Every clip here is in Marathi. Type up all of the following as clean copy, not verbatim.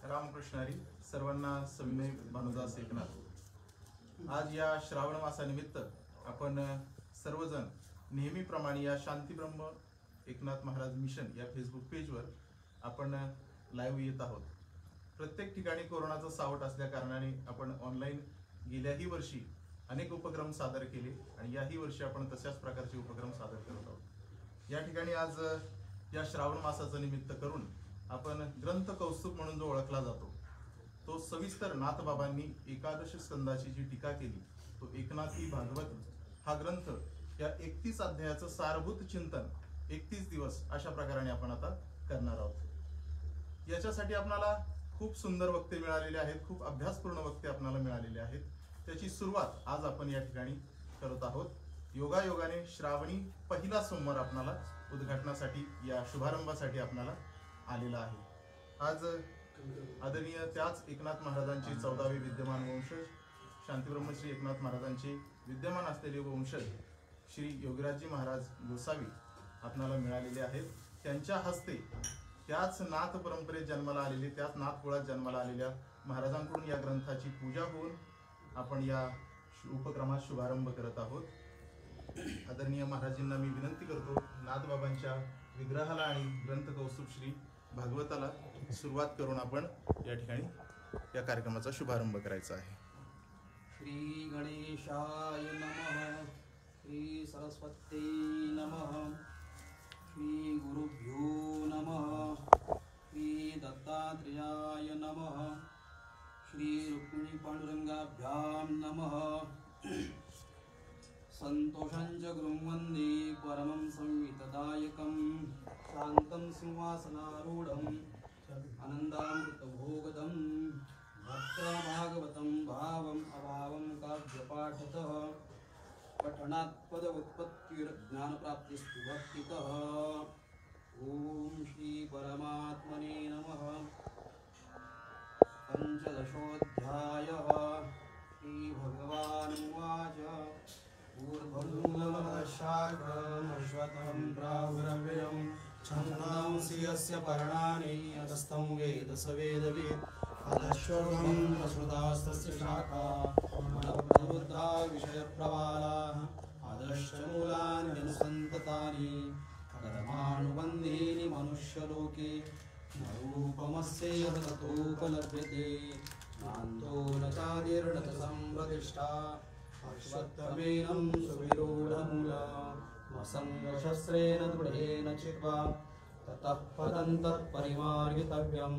रामकृष्ण हरी. सर्वांना सविनय भानुदास एकनाथ. आज या श्रावण मासानिमित्त आपण सर्वजण नेहमीप्रमाणे या शांतीब्रह्म एकनाथ महाराज मिशन या फेसबुक पेजवर आपण लाईव्ह येत आहोत. प्रत्येक ठिकाणी कोरोनाचं सावट असल्या कारणाने आपण ऑनलाईन गेल्याही वर्षी अनेक उपक्रम सादर केले आणि याही वर्षी आपण तशाच प्रकारचे उपक्रम सादर करत आहोत. या ठिकाणी आज या श्रावण मासाचं निमित्त करून आपण ग्रंथ कौस्तुभ म्हणून जो ओळखला जातो तो सविस्तर नाथबाबांनी एकादश स्कंदाची जी टीका केली तो एकनाथी भागवत हा ग्रंथ या 31 अध्यायाचं सारभूत चिंतन 31 दिवस अशा प्रकारे आपण आता करणार आहोत. याच्यासाठी आपल्याला खूप सुंदर वक्ते मिळालेले आहेत, खूप अभ्यासपूर्ण वक्ते आपल्याला मिळालेले आहेत. त्याची सुरुवात आज आपण या ठिकाणी करत आहोत. योगायोगाने श्रावणी पहिला सोमवार आपल्याला उद्घाटनासाठी या शुभारंभासाठी आपल्याला आलेला आहे. आज आदरणीय त्याच एकनाथ महाराजांचे 14वे विद्यमान वंशज शांतीब्रह्म श्री एकनाथ महाराजांचे विद्यमान असलेले वंशज श्री योगीराजजी महाराज गोसावी आपल्याला मिळालेले आहेत. त्यांच्या हस्ते त्याच नाथ परंपरेत जन्माला आलेले त्याच नाथ कुळात जन्माला आलेल्या महाराजांकडून या ग्रंथाची पूजा होऊन आपण या उपक्रमात शुभारंभ करत आहोत. आदरणीय महाराजांना मी विनंती करतो नाथबाबांच्या विग्रहाला आणि ग्रंथ कौस्तुभ श्री भागवताला सुरुवात करून आपण या ठिकाणी या कार्यक्रमाचा शुभारंभ करायचा आहे. श्री गणेशाय नमः. श्री सरस्वती नमः. श्री गुरुभ्यो नमः. श्री दत्तात्रेयाय नमः. श्री रुक्मिणी पांडुरंगाभ्यां नमः. संतोषं च गुरुं वन्दे परमं संवितदायकं शान्तं सिंहासनारूढं आनन्दामृतभोगदं भक्त्या भागवतं भावम् अभावं काव्यपाठतः पठनात् पदव्युत्पत्तिर्ज्ञानप्राप्तिस्तु भक्तितः. ॐ श्री परमात्मने नमः. पंचदशोऽध्यायः. श्री भगवानुवाच ऊर्ध्वमूलमदशाखमश्वत्थं प्राहुरव्ययं छन्दांसि यस्य पर्णानि यतस्तं वेद स वेदवित् अधश्चोर्ध्वं प्रसृतास्तस्य शाखा मनःप्रवृद्धा विषयप्रवालाः अधश्च मूलानि अनुसन्ततानि कर्मानुबन्धीनि मनुष्यलोके न रूपमस्यैव ततोपलभ्यते नान्तो न चादिर्न च सम्प्रतिष्ठा अश्वत्थमेनं सुविरूढमूलं असङ्गशस्त्रेण दृढेन चित्वा ततः पदं तत्परिमार्गितव्यं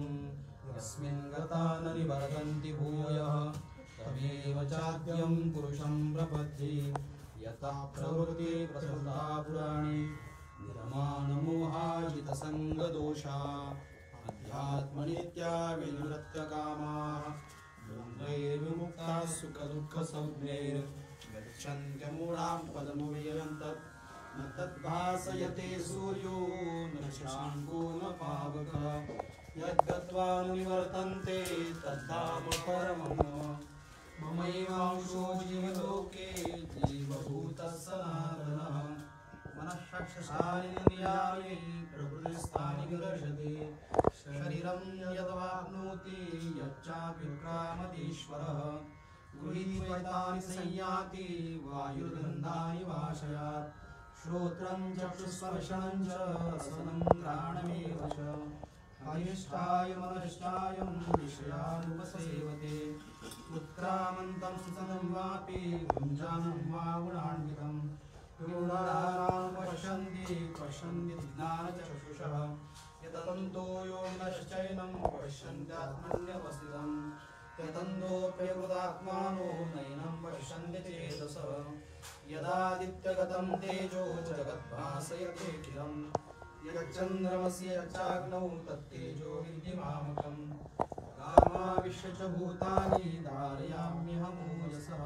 यस्मिन् गता न निवर्तन्ति भूयः तमेव चाद्यं पुरुषं प्रपद्ये यतः प्रवृत्ति प्रसृता पुराणे निर्माणमोहाजितसङ्गदोषा अध्यात्मनित्या विनिवृत्तकामाः ब्रह्मैर्विमुक्ताः सुखदुःखसंज्ञैर्गच्छन्त्यमूढां पदमव्ययं तत् न तद्भासयते सूर्यो न शशाङ्को न पावकः यद्गत्वा न निवर्तन्ते तद्धाम परमं मम ममैवांशो जीवलोके जीवभूतः सनातनः मनःषट्सानिन्द्रियाणि प्रकृतिस्थानि विदर्शते शरीरं यद्वाप्नोति यच्चाप्युत्क्रामतीश्वरः गृहीत्वैतानि संयाति वायुर्गन्धानि वाशयात् श्रोत्रं चक्षुस्पर्शनं च रसनं घ्राणमेव च अनिष्टायमनष्टायं विषयानुपसेवते उत्क्रामन्तं सनं वापि भुञ्जानं वा गुणान्वितं पश्यन्ति ज्ञानचक्षुषः यतन्तो योगिनश्चैनं पश्यन्त्यात्मन्यवस्थितं यतन्तोऽप्यकृतात्मानो नैनं पश्यन्ति चेतसः यदादित्यगतं तेजो जगद्भासयतेऽखिलं यच्चन्द्रमस्य यच्चाग्नौ तत्तेजो विद्युमामकं कामाविश्य च भूतानि धारयाम्यहमूयसः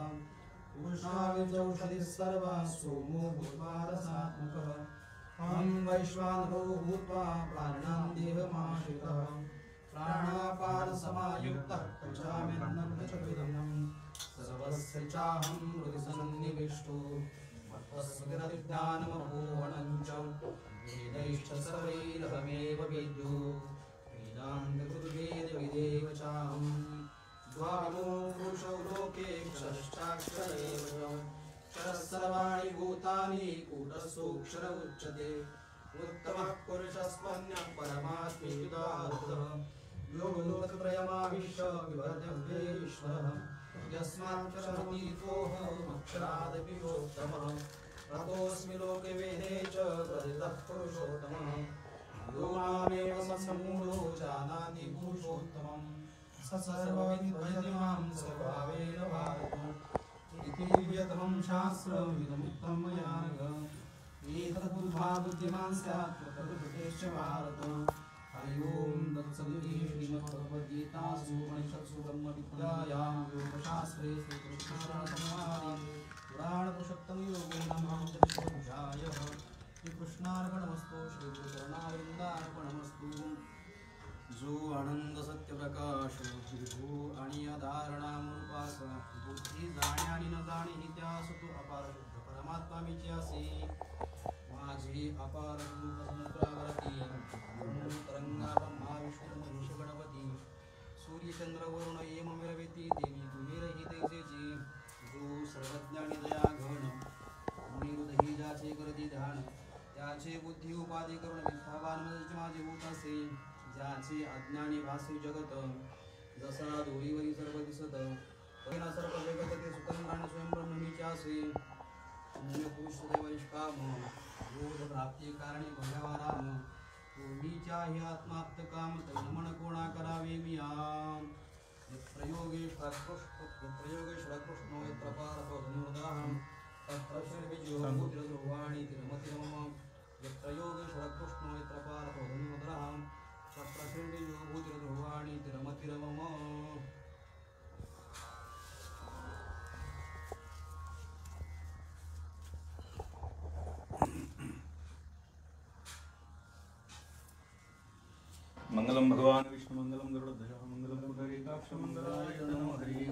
उष्णाविजौषधिः सर्वा सोमो भूत्वा रसात्मकः अहं वैश्वानरो भूत्वा प्राणिनां देहमाश्रितः प्राणापानसमायुक्तः पचाम्यन्नं चतुर्विधं सर्वस्य चाहं हृदि सन्निविष्टो मत्तस्मृतिज्ञानमपोहनं च वेदैश्च सर्वैरहमेव विद्यो वेदान्तकृद्वेदविदेव सोऽक्षर उच्यते उत्तमः पुरुषस्त्वन्यः परमात्मेत्युदाहृतः यो लोकत्रयमाविश्य विवर्तव्येश्वरः यस्माक्षरमतीतोऽहमक्षरादपि योत्तमः ततोऽस्मि लोके वेदे च प्रथितः पुरुषोत्तमः यो मामेव सम्मूढो जानाति पुरुषोत्तमं स सर्वविद्भजति मां स्वभावेन भारत इति प्रियतमं शास्त्रमिदमुक्तं मया एतद्बुद्ध्वा बुद्धिमान् स्यात् तद्बुद्धेश्च भारत हरि ओं तत्सदिति श्रीमद्भगवद्गीतासु उपनिषत्सु ब्रह्मविद्यायां योगशास्त्रे श्रीकृष्णार्पणमस्तु पुराणपुरुषोत्तम योगे नमः चतुष्कोऽध्यायः श्रीकृष्णार्पणमस्तु श्रीगुरुचरणारविन्दार्पणमस्तु जो आनंद सत्यप्रकाश विभू आणि या धारणामुपास बुद्धी जाणे आणि न जाणे ही त्यास तू अपार शुद्ध परमात्मा मीची माझी अपार रूप समुद्रावरती तरंगा ब्रह्मा विष्णू महेश गणपती सूर्यचंद्र वरुण येम मिरवेती देवी तुम्ही रही तेजेची जो सर्वज्ञानी दया घन निरुदही ज्याचे करती ध्यान त्याचे बुद्धी उपाधी करून विद्यावान माझे भूत असे ज्याचे अज्ञानी भासू जगत जसा दोरीवरी सर्व दिसत पहिला सर्व जगत ते स्वतंत्र आणि स्वयं ब्रह्ममीचे असे पुरुष देव निष्काम बोध प्राप्ती कारणे भगवा राम पूर्णीच्या हि आत्माप्त काम तन्मन कोणा करावे मिया यत्र योगेश्वर कृष्णो यत्र पार्थो धनुर्धाम तत्र शर्विजयो भूतिर्ध्रुवाणि तिरमतिरमम यत्र योगेश्वर कृष्णो यत्र पार्थो धनुर्धाम तत्र शर्विजयो भूतिर्ध्रुवाणि तिरमतिरमम मंगलम भगवान विष्णु मंगलम गरुड़ध्वज मंगलम पुंडरीकाक्ष मंगलाय नमो हरि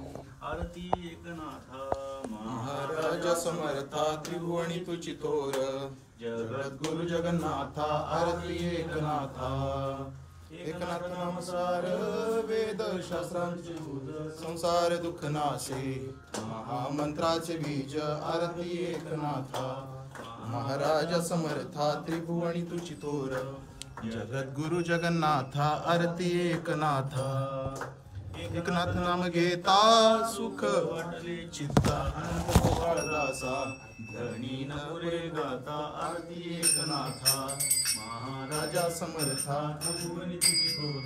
आरती एकनाथा महाराज समर्था त्रिभुवनी तुझी थोर जगद्गुरु जगन्नाथा आरती एकनाथा एकनाथ नाम सार वेद शास्त्रांचे दूध संसार दुःख नाशे महामंत्राचे बीज आरती एकनाथा महाराज समर्था त्रिभुवनी तुझी थोर जगद्गुरु जगन्नाथा आरती एकनाथा एकनाथ नाम घेता सुख वाटले चित्ता अनंत गोपाळदासा धनी न पुरे गाता आरती एकनाथा महाराजा समर्था त्रिभुवनी तुझी थोर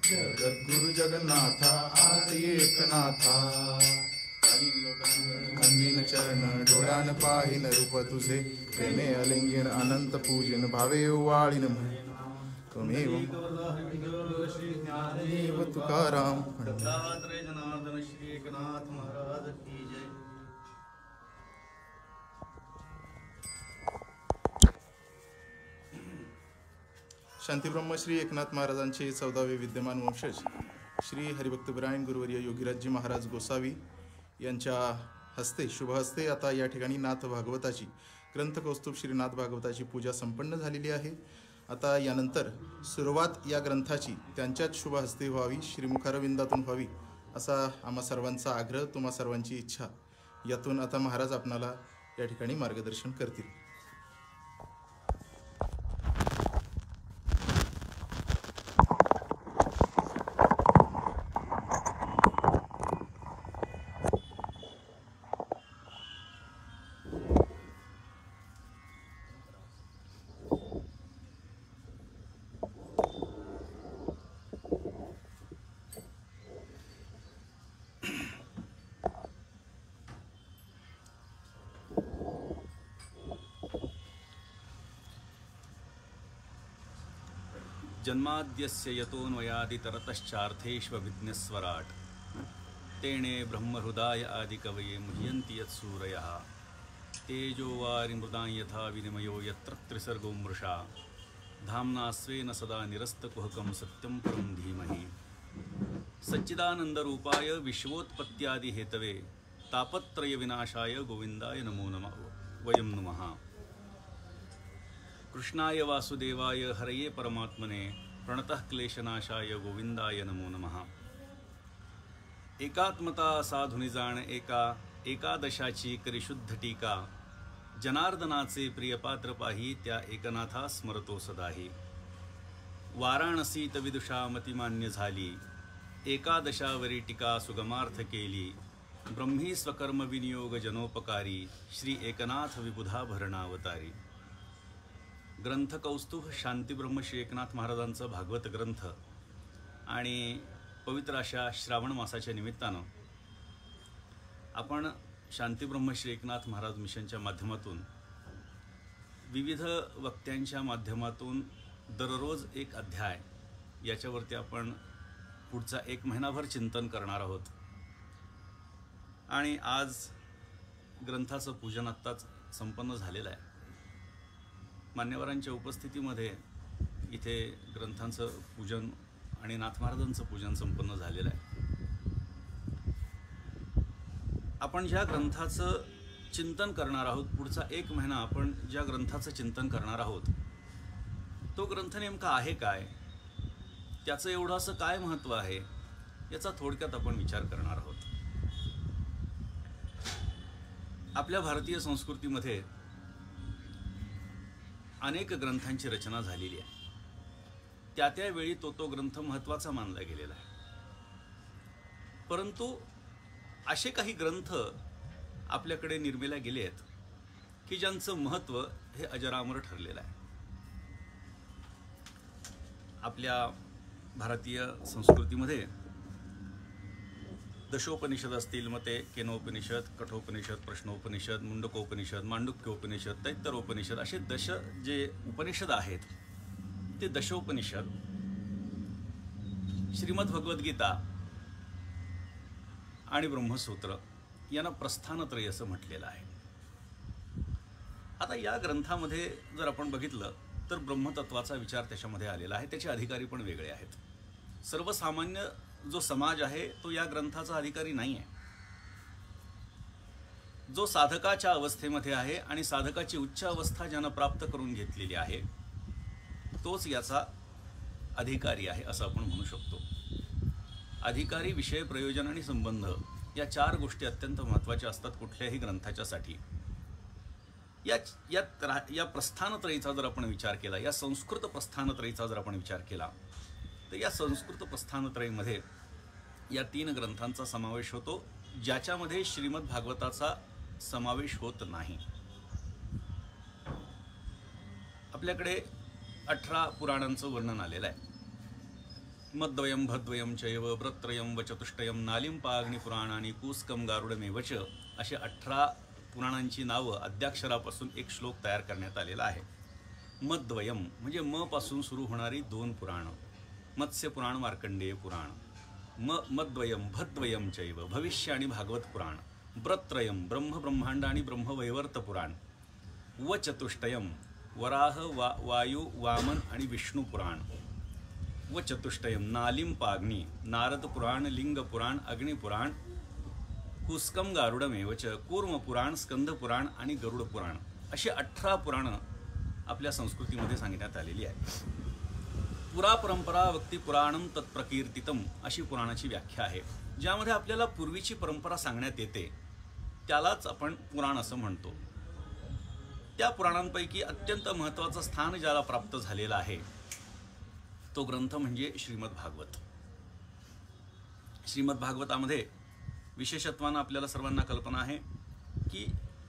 जगद्गुरु जगन्नाथा आरती एकनाथा अंदिन चरण डोळ्यान पाहिन रूप तुझे प्रेमे अलिंगन अनंत पूजन भावे वाळीन त्वमेव श्री ज्ञानदेव तुकाराम दत्तात्रेय जनार्दन श्री एकनाथ महाराज की जय शांतीब्रह्म श्री एकनाथ महाराजांचे 14वे विद्यमान वंशज श्री हरिभक्त विरायण गुरुवर्य योगीराजजी महाराज गोसावी यांच्या हस्ते शुभ हस्ते आता या ठिकाणी नाथ भागवताची ग्रंथ कौस्तुभ श्री नाथ भागवताची पूजा संपन्न झालेली आहे। आता यानंतर सुरुवात या ग्रंथाची त्यांच्याच शुभ हस्ते व्हावी, श्रीमुखारविंदातून व्हावी असा आम्हा सर्वांचा आग्रह, तुम्हा सर्वांची इच्छा। यातून आता महाराज आपणाला या ठिकाणी मार्गदर्शन करतील। जन्माद्यस्य यतोऽन्वयादितरतश्चार्थेष्वभिज्ञस्वराट् तेणे ब्रह्महृदाय आदिकवये मुह्यन्ति यत्सूरयः तेजो वारिमृदां यथा विनिमयो यत्र त्रिसर्गो मृषा धाम्ना स्वेन सदा निरस्तकुहकं सत्यं परं धीमहि सच्चिदानन्दरूपाय विश्वोत्पत्त्यादिहेतवे तापत्रयविनाशाय गोविन्दाय नमो नमः वयं नुमः। कृष्णाय वासुदेवाय हरये परमात्मने प्रणतः क्लेशनाशाय गोविंदाय नमो नमः। एकात्मता साधुनि जाण एका एकादशाची करी शुद्ध टीका जनार्दनाचे प्रियपात्र पाही त्या एकनाथा स्मरतो सदाही. वाराणसीत विदुषा मतिमान्य झाली, एकादशावरी टीका सुगमार्थ केली. ब्रह्मी स्वकर्म विनियोग जनोपकारी, श्री एकनाथ विबुधा भरणावतारी. ग्रंथ कौस्तुभ शांतीब्रह्म श्री एकनाथ महाराजांचा भागवत ग्रंथ आणि पवित्र अशा श्रावण मासाच्या निमित्तानं आपण शांतीब्रह्म श्री एकनाथ महाराज मिशनच्या माध्यमातून विविध वक्त्यांच्या माध्यमातून दररोज एक अध्याय याच्यावरती आपण पुढचा 1 महिनाभर चिंतन करणार आहोत. आणि आज ग्रंथाचं पूजन आत्ताच संपन्न झालेलं आहे. मान्यवरांच्या उपस्थितीमध्ये इथे ग्रंथांचं पूजन आणि नाथ महाराजांचं पूजन संपन्न झालेलं आहे. आपण ज्या ग्रंथाचं चिंतन करणार आहोत, पुढचा 1 महिना आपण ज्या ग्रंथाचं चिंतन करणार आहोत, तो ग्रंथ नेमका आहे काय, त्याचं एवढं असं काय महत्त्व आहे, याचा थोडक्यात आपण विचार करणार आहोत. आपल्या भारतीय संस्कृतीमध्ये अनेक ग्रंथांची रचना झालेली आहे. त्या त्यावेळी तो ग्रंथ महत्त्वाचा मानला गेलेला आहे. परंतु असे काही ग्रंथ आपल्याकडे निर्मिल्या गेले आहेत की ज्यांचं महत्त्व हे अजरामर ठरलेलं आहे. आपल्या भारतीय संस्कृतीमध्ये दशोपनिषद असतील, मग ते केनोपनिषद, कठोपनिषद, प्रश्नोपनिषद, मुंडकोपनिषद, मांडुक्योपनिषद, तैत्तरोपनिषद असे जे उपनिषद आहेत ते दशोपनिषद, श्रीमद भगवद्गीता आणि ब्रह्मसूत्र यांना प्रस्थानत्रय असं म्हटलेलं आहे. आता या ग्रंथामध्ये जर आपण बघितलं तर ब्रह्मतत्वाचा विचार त्याच्यामध्ये आलेला आहे. त्याचे अधिकारी पण वेगळे आहेत. सर्वसामान्य जो समाज आहे तो या ग्रंथाचा अधिकारी नाही आहे. जो साधकाच्या अवस्थेमध्ये आहे आणि साधकाची उच्च अवस्था ज्यानं प्राप्त करून घेतलेली आहे तोच याचा अधिकारी आहे असं आपण म्हणू शकतो. अधिकारी, विषय, प्रयोजन आणि संबंध या 4 गोष्टी अत्यंत महत्त्वाच्या असतात कुठल्याही ग्रंथाच्यासाठी. या प्रस्थानत्रयीचा जर आपण विचार केला, या संस्कृत प्रस्थानत्रयीचा जर आपण विचार केला तर या संस्कृत प्रस्थानत्रयीमध्ये या 3 ग्रंथांचा समावेश होतो, ज्याच्यामध्ये श्रीमद भागवताचा समावेश होत नाही. आपल्याकडे 18 पुराणांचं वर्णन आलेलं आहे. मद्वयम भद्वयम चैव व्रत्रयम व चतुष्टयम नालिंपाग्नि पुराणानी कूस्कम गारुडमेवच असे 18 पुराणांची नावं अद्याक्षरापासून एक श्लोक तयार करण्यात आलेला आहे. मद्वयम म्हणजे म पासून सुरू होणारी 2 पुराणं, मत्स्य पुराण, मार्कंडेय पुराण. मद्वयम भद्वयम चैव भविष्य आणि भागवत पुराण. व्रत्रयम ब्रह्मांड आणि ब्रह्मवैवर्त पुराण. व चतुष्टयम वराह वायू वामन आणि विष्णू पुराण. व चतुष्टयम नालिंपाग्नि नारद पुराण, लिंग पुराण, अग्निपुराण, कुस्कम गारुडमेवच कूर्म पुराण, स्कंद पुराण आणि गरुड पुराण अशी 18 पुराणं आपल्या संस्कृतीमध्ये सांगण्यात आलेली आहे. पुरा परंपरा वक्ती पुराणम तत्प्रकीर्तितम अशी पुराणाची व्याख्या आहे, ज्यामध्ये आपल्याला पूर्वीची परंपरा सांगण्यात येते त्यालाच आपण पुराण असं म्हणतो. त्या पुराणांपैकी अत्यंत महत्त्वाचं स्थान ज्याला प्राप्त झालेलं आहे तो ग्रंथ म्हणजे श्रीमद भागवत. श्रीमद भागवतामध्ये विशेषत्वानं आपल्याला सर्वांना कल्पना आहे की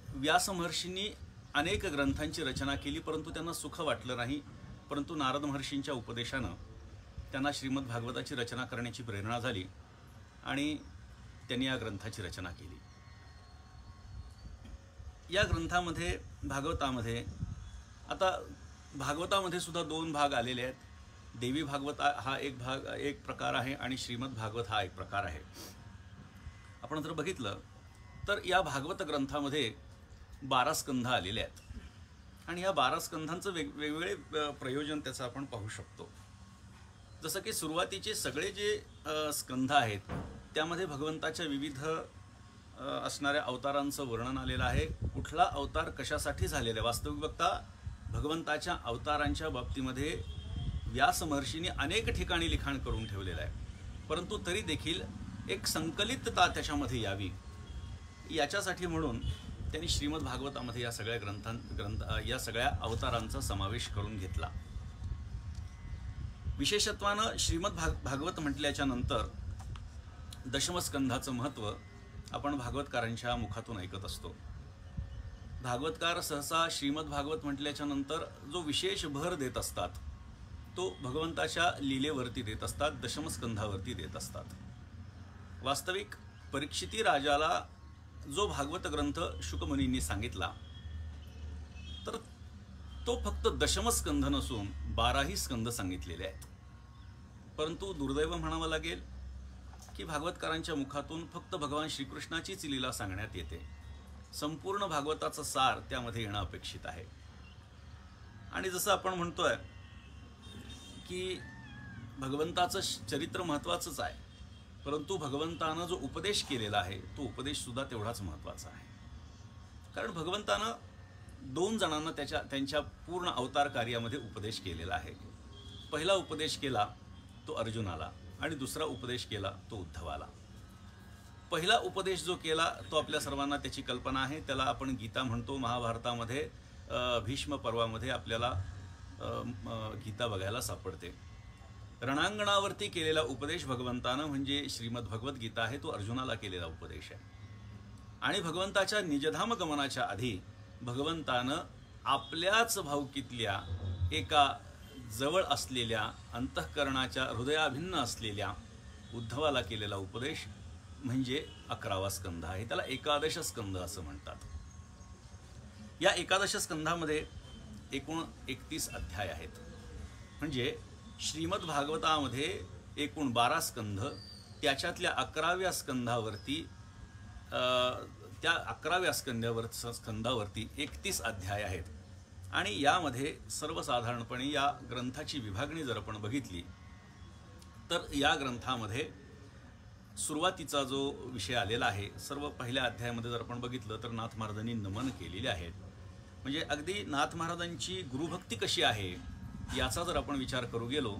व्यास महर्षींनी अनेक ग्रंथांची रचना केली, परंतु त्यांना सुख वाटलं नाही. परंतु नारद महर्षींच्या उपदेशानं त्यांना श्रीमद भागवताची रचना करण्याची प्रेरणा झाली आणि त्यांनी या ग्रंथाची रचना केली. या ग्रंथामध्ये भागवतामध्ये आता भागवतामध्ये सुद्धा 2 भाग आलेले आहेत. देवी भागवत हा एक प्रकार आहे आणि श्रीमद भागवत हा एक प्रकार आहे. आपण जर बघितलं तर या भागवत ग्रंथामध्ये 12 स्कंध आलेले आहेत आणि या 12 स्कंधांचं वेगवेगळे प्रयोजन त्याचं आपण पाहू शकतो. जसं की सुरुवातीचे सगळे जे स्कंध आहेत त्यामध्ये भगवंताच्या विविध असणाऱ्या अवतारांचं वर्णन आलेलं आहे. कुठला अवतार कशासाठी झालेला आहे. वास्तविक बघता भगवंताच्या अवतारांच्या बाबतीमध्ये व्यास महर्षींनी अनेक ठिकाणी लिखाण करून ठेवलेलं आहे, परंतु तरी देखील एक संकलितता त्याच्यामध्ये यावी याच्यासाठी म्हणून त्यांनी श्रीमद भागवतामध्ये या सगळ्या या सगळ्या अवतारांचा समावेश करून घेतला. विशेषत्वानं श्रीमद भागवत म्हटल्याच्या नंतर दशमस्कंधाचं महत्त्व आपण भागवतकारांच्या मुखातून ऐकत असतो. भागवतकार सहसा श्रीमद भागवत म्हटल्याच्या नंतर जो विशेष भर देत असतात तो भगवंताच्या लीलेवरती देत असतात, दशमस्कंधावरती देत असतात. वास्तविक परीक्षिती राजाला जो भागवत ग्रंथ शुकमुनींनी सांगितला तर तो फक्त दशमस्कंध नसून 12ही स्कंध सांगितलेले आहेत. परंतु दुर्दैव म्हणावं लागेल की भागवतकारांच्या मुखातून फक्त भगवान श्रीकृष्णाचीच लीला सांगण्यात येते. संपूर्ण भागवताचा सार त्यामध्ये येणं अपेक्षित आहे. आणि जसं आपण म्हणतोय की भगवंताचं चरित्र महत्त्वाचंच आहे, परंतु भगवंतानं जो उपदेश केलेला आहे तो उपदेश सुद्धा तेवढाच महत्त्वाचा आहे. कारण भगवंतानं 2 जणांना त्यांच्या पूर्ण अवतार कार्यामध्ये उपदेश केलेला आहे. पहिला उपदेश केला तो अर्जुनाला आणि दुसरा उपदेश केला तो उद्धवाला. पहिला उपदेश जो केला तो आपल्या सर्वांना त्याची कल्पना आहे. त्याला आपण गीता म्हणतो. महाभारतामध्ये भीष्म पर्वामध्ये आपल्याला गीता बघायला सापडते. रणांगणावरती केलेला उपदेश भगवंतानं म्हणजे श्रीमद भगवद्गीता आहे, तो अर्जुनाला केलेला उपदेश आहे. आणि भगवंताच्या निजधाम गमनाच्या आधी भगवंतानं आपल्याच भावकीतल्या एका जवळ असलेल्या अंतःकरणाच्या हृदयाभिन्न असलेल्या उद्धवाला केलेला उपदेश म्हणजे 11वा स्कंध आहे. त्याला एकादश स्कंध असं म्हणतात. या एकादश स्कंधामध्ये एकूण 31 अध्याय आहेत. म्हणजे श्रीमद भागवतामध्ये एकूण 12 स्कंध, त्याच्यातल्या 11व्या स्कंधावरती त्या 11व्या स्कंधावरती 31 अध्याय आहेत. आणि यामध्ये सर्वसाधारणपणे या ग्रंथाची विभागणी जर आपण बघितली तर या ग्रंथामध्ये सुरुवातीचा जो विषय आलेला आहे, सर्व पहिल्या अध्यायामध्ये जर आपण बघितलं तर नाथ महाराजांनी नमन केलेले आहेत. म्हणजे अगदी नाथ महाराजांची गुरुभक्ती कशी आहे याचा जर आपण विचार करू गेलो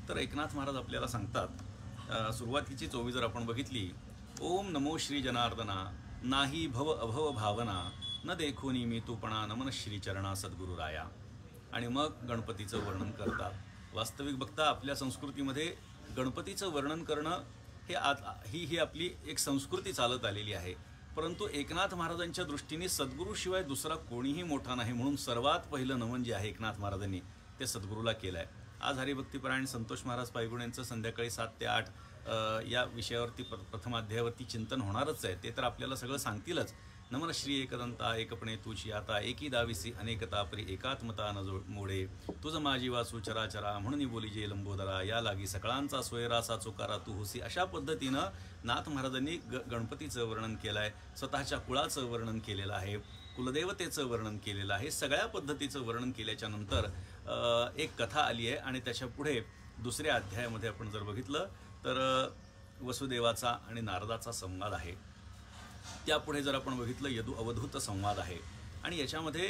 तर एकनाथ महाराज आपल्याला सांगतात. सुरुवातीची चोवी जर आपण बघितली, ओम नमो श्री जनार्दना, नाही भव अभव भावना, न देखोनी मी तूपणा, नमन श्री चरणा सद्गुरुराया. आणि मग गणपतीचं वर्णन करतात. वास्तविक बघता आपल्या संस्कृतीमध्ये गणपतीचं वर्णन करणं ही आपली एक संस्कृती चालत आलेली आहे. परंतु एकनाथ महाराजांच्या दृष्टीने सद्गुरूशिवाय दुसरा कोणीही मोठा नाही, म्हणून सर्वात पहिलं नमन जे आहे एकनाथ महाराजांनी ते सद्गुरूला केलं आहे. आज हरिभक्तीपरायण संतोष महाराज पायगुण यांचं संध्याकाळी 7 ते 8 या विषयावरती प्रथम अध्यायावरती चिंतन होणारच आहे. ते तर आपल्याला सगळं सांगतीलच. नमन श्री एकदंता एकपणे तुझी आता, एकी दाविसी अनेकता परी एकात्मता न मोडे, तुझ माझी वासू चराचरा म्हणून बोली जे लंबोदरा, या लागी सकाळांचा सोयरासा चोकारा तू होसी. अशा पद्धतीनं नाथ महाराजांनी गणपतीचं वर्णन केलं आहे. स्वतःच्या कुळाचं वर्णन केलेलं आहे, कुलदेवतेचं वर्णन केलेलं आहे. सगळ्या पद्धतीचं वर्णन केल्याच्या नंतर एक कथा आली आहे. आणि त्याच्या पुढे दुसऱ्या अध्यायामध्ये आपण जर बघितलं तर वसुदेवाचा आणि नारदाचा संवाद आहे. त्यापुढे जर आपण बघितलं अवधूत संवाद आहे. आणि याच्यामध्ये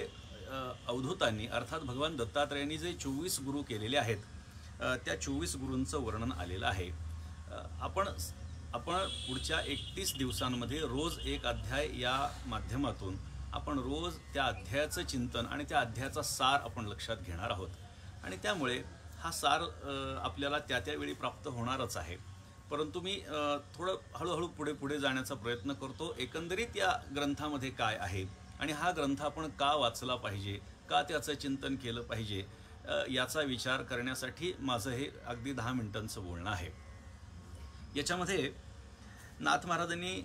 अवधूतांनी अर्थात भगवान दत्तात्रयांनी जे 24 गुरु केलेले आहेत त्या 24 गुरूंचं वर्णन आलेलं आहे. आपण पुढच्या 31 दिवसांमध्ये रोज एक अध्याय या माध्यमातून आपण रोज त्या अध्यायाचं चिंतन आणि त्या अध्यायाचा सार आपण लक्षात घेणार आहोत. आणि त्यामुळे हा सार आपल्याला त्यावेळी प्राप्त होणारच आहे. परंतु मी थोडं हळूहळू पुढे जाण्याचा प्रयत्न करतो. एकंदरीत या ग्रंथामध्ये काय आहे आणि हा ग्रंथ आपण का वाचला पाहिजे, का त्याचं चिंतन केलं पाहिजे याचा विचार करण्यासाठी माझं हे अगदी 10 मिनिटांचं बोलणं आहे. याच्यामध्ये नाथ महाराजांनी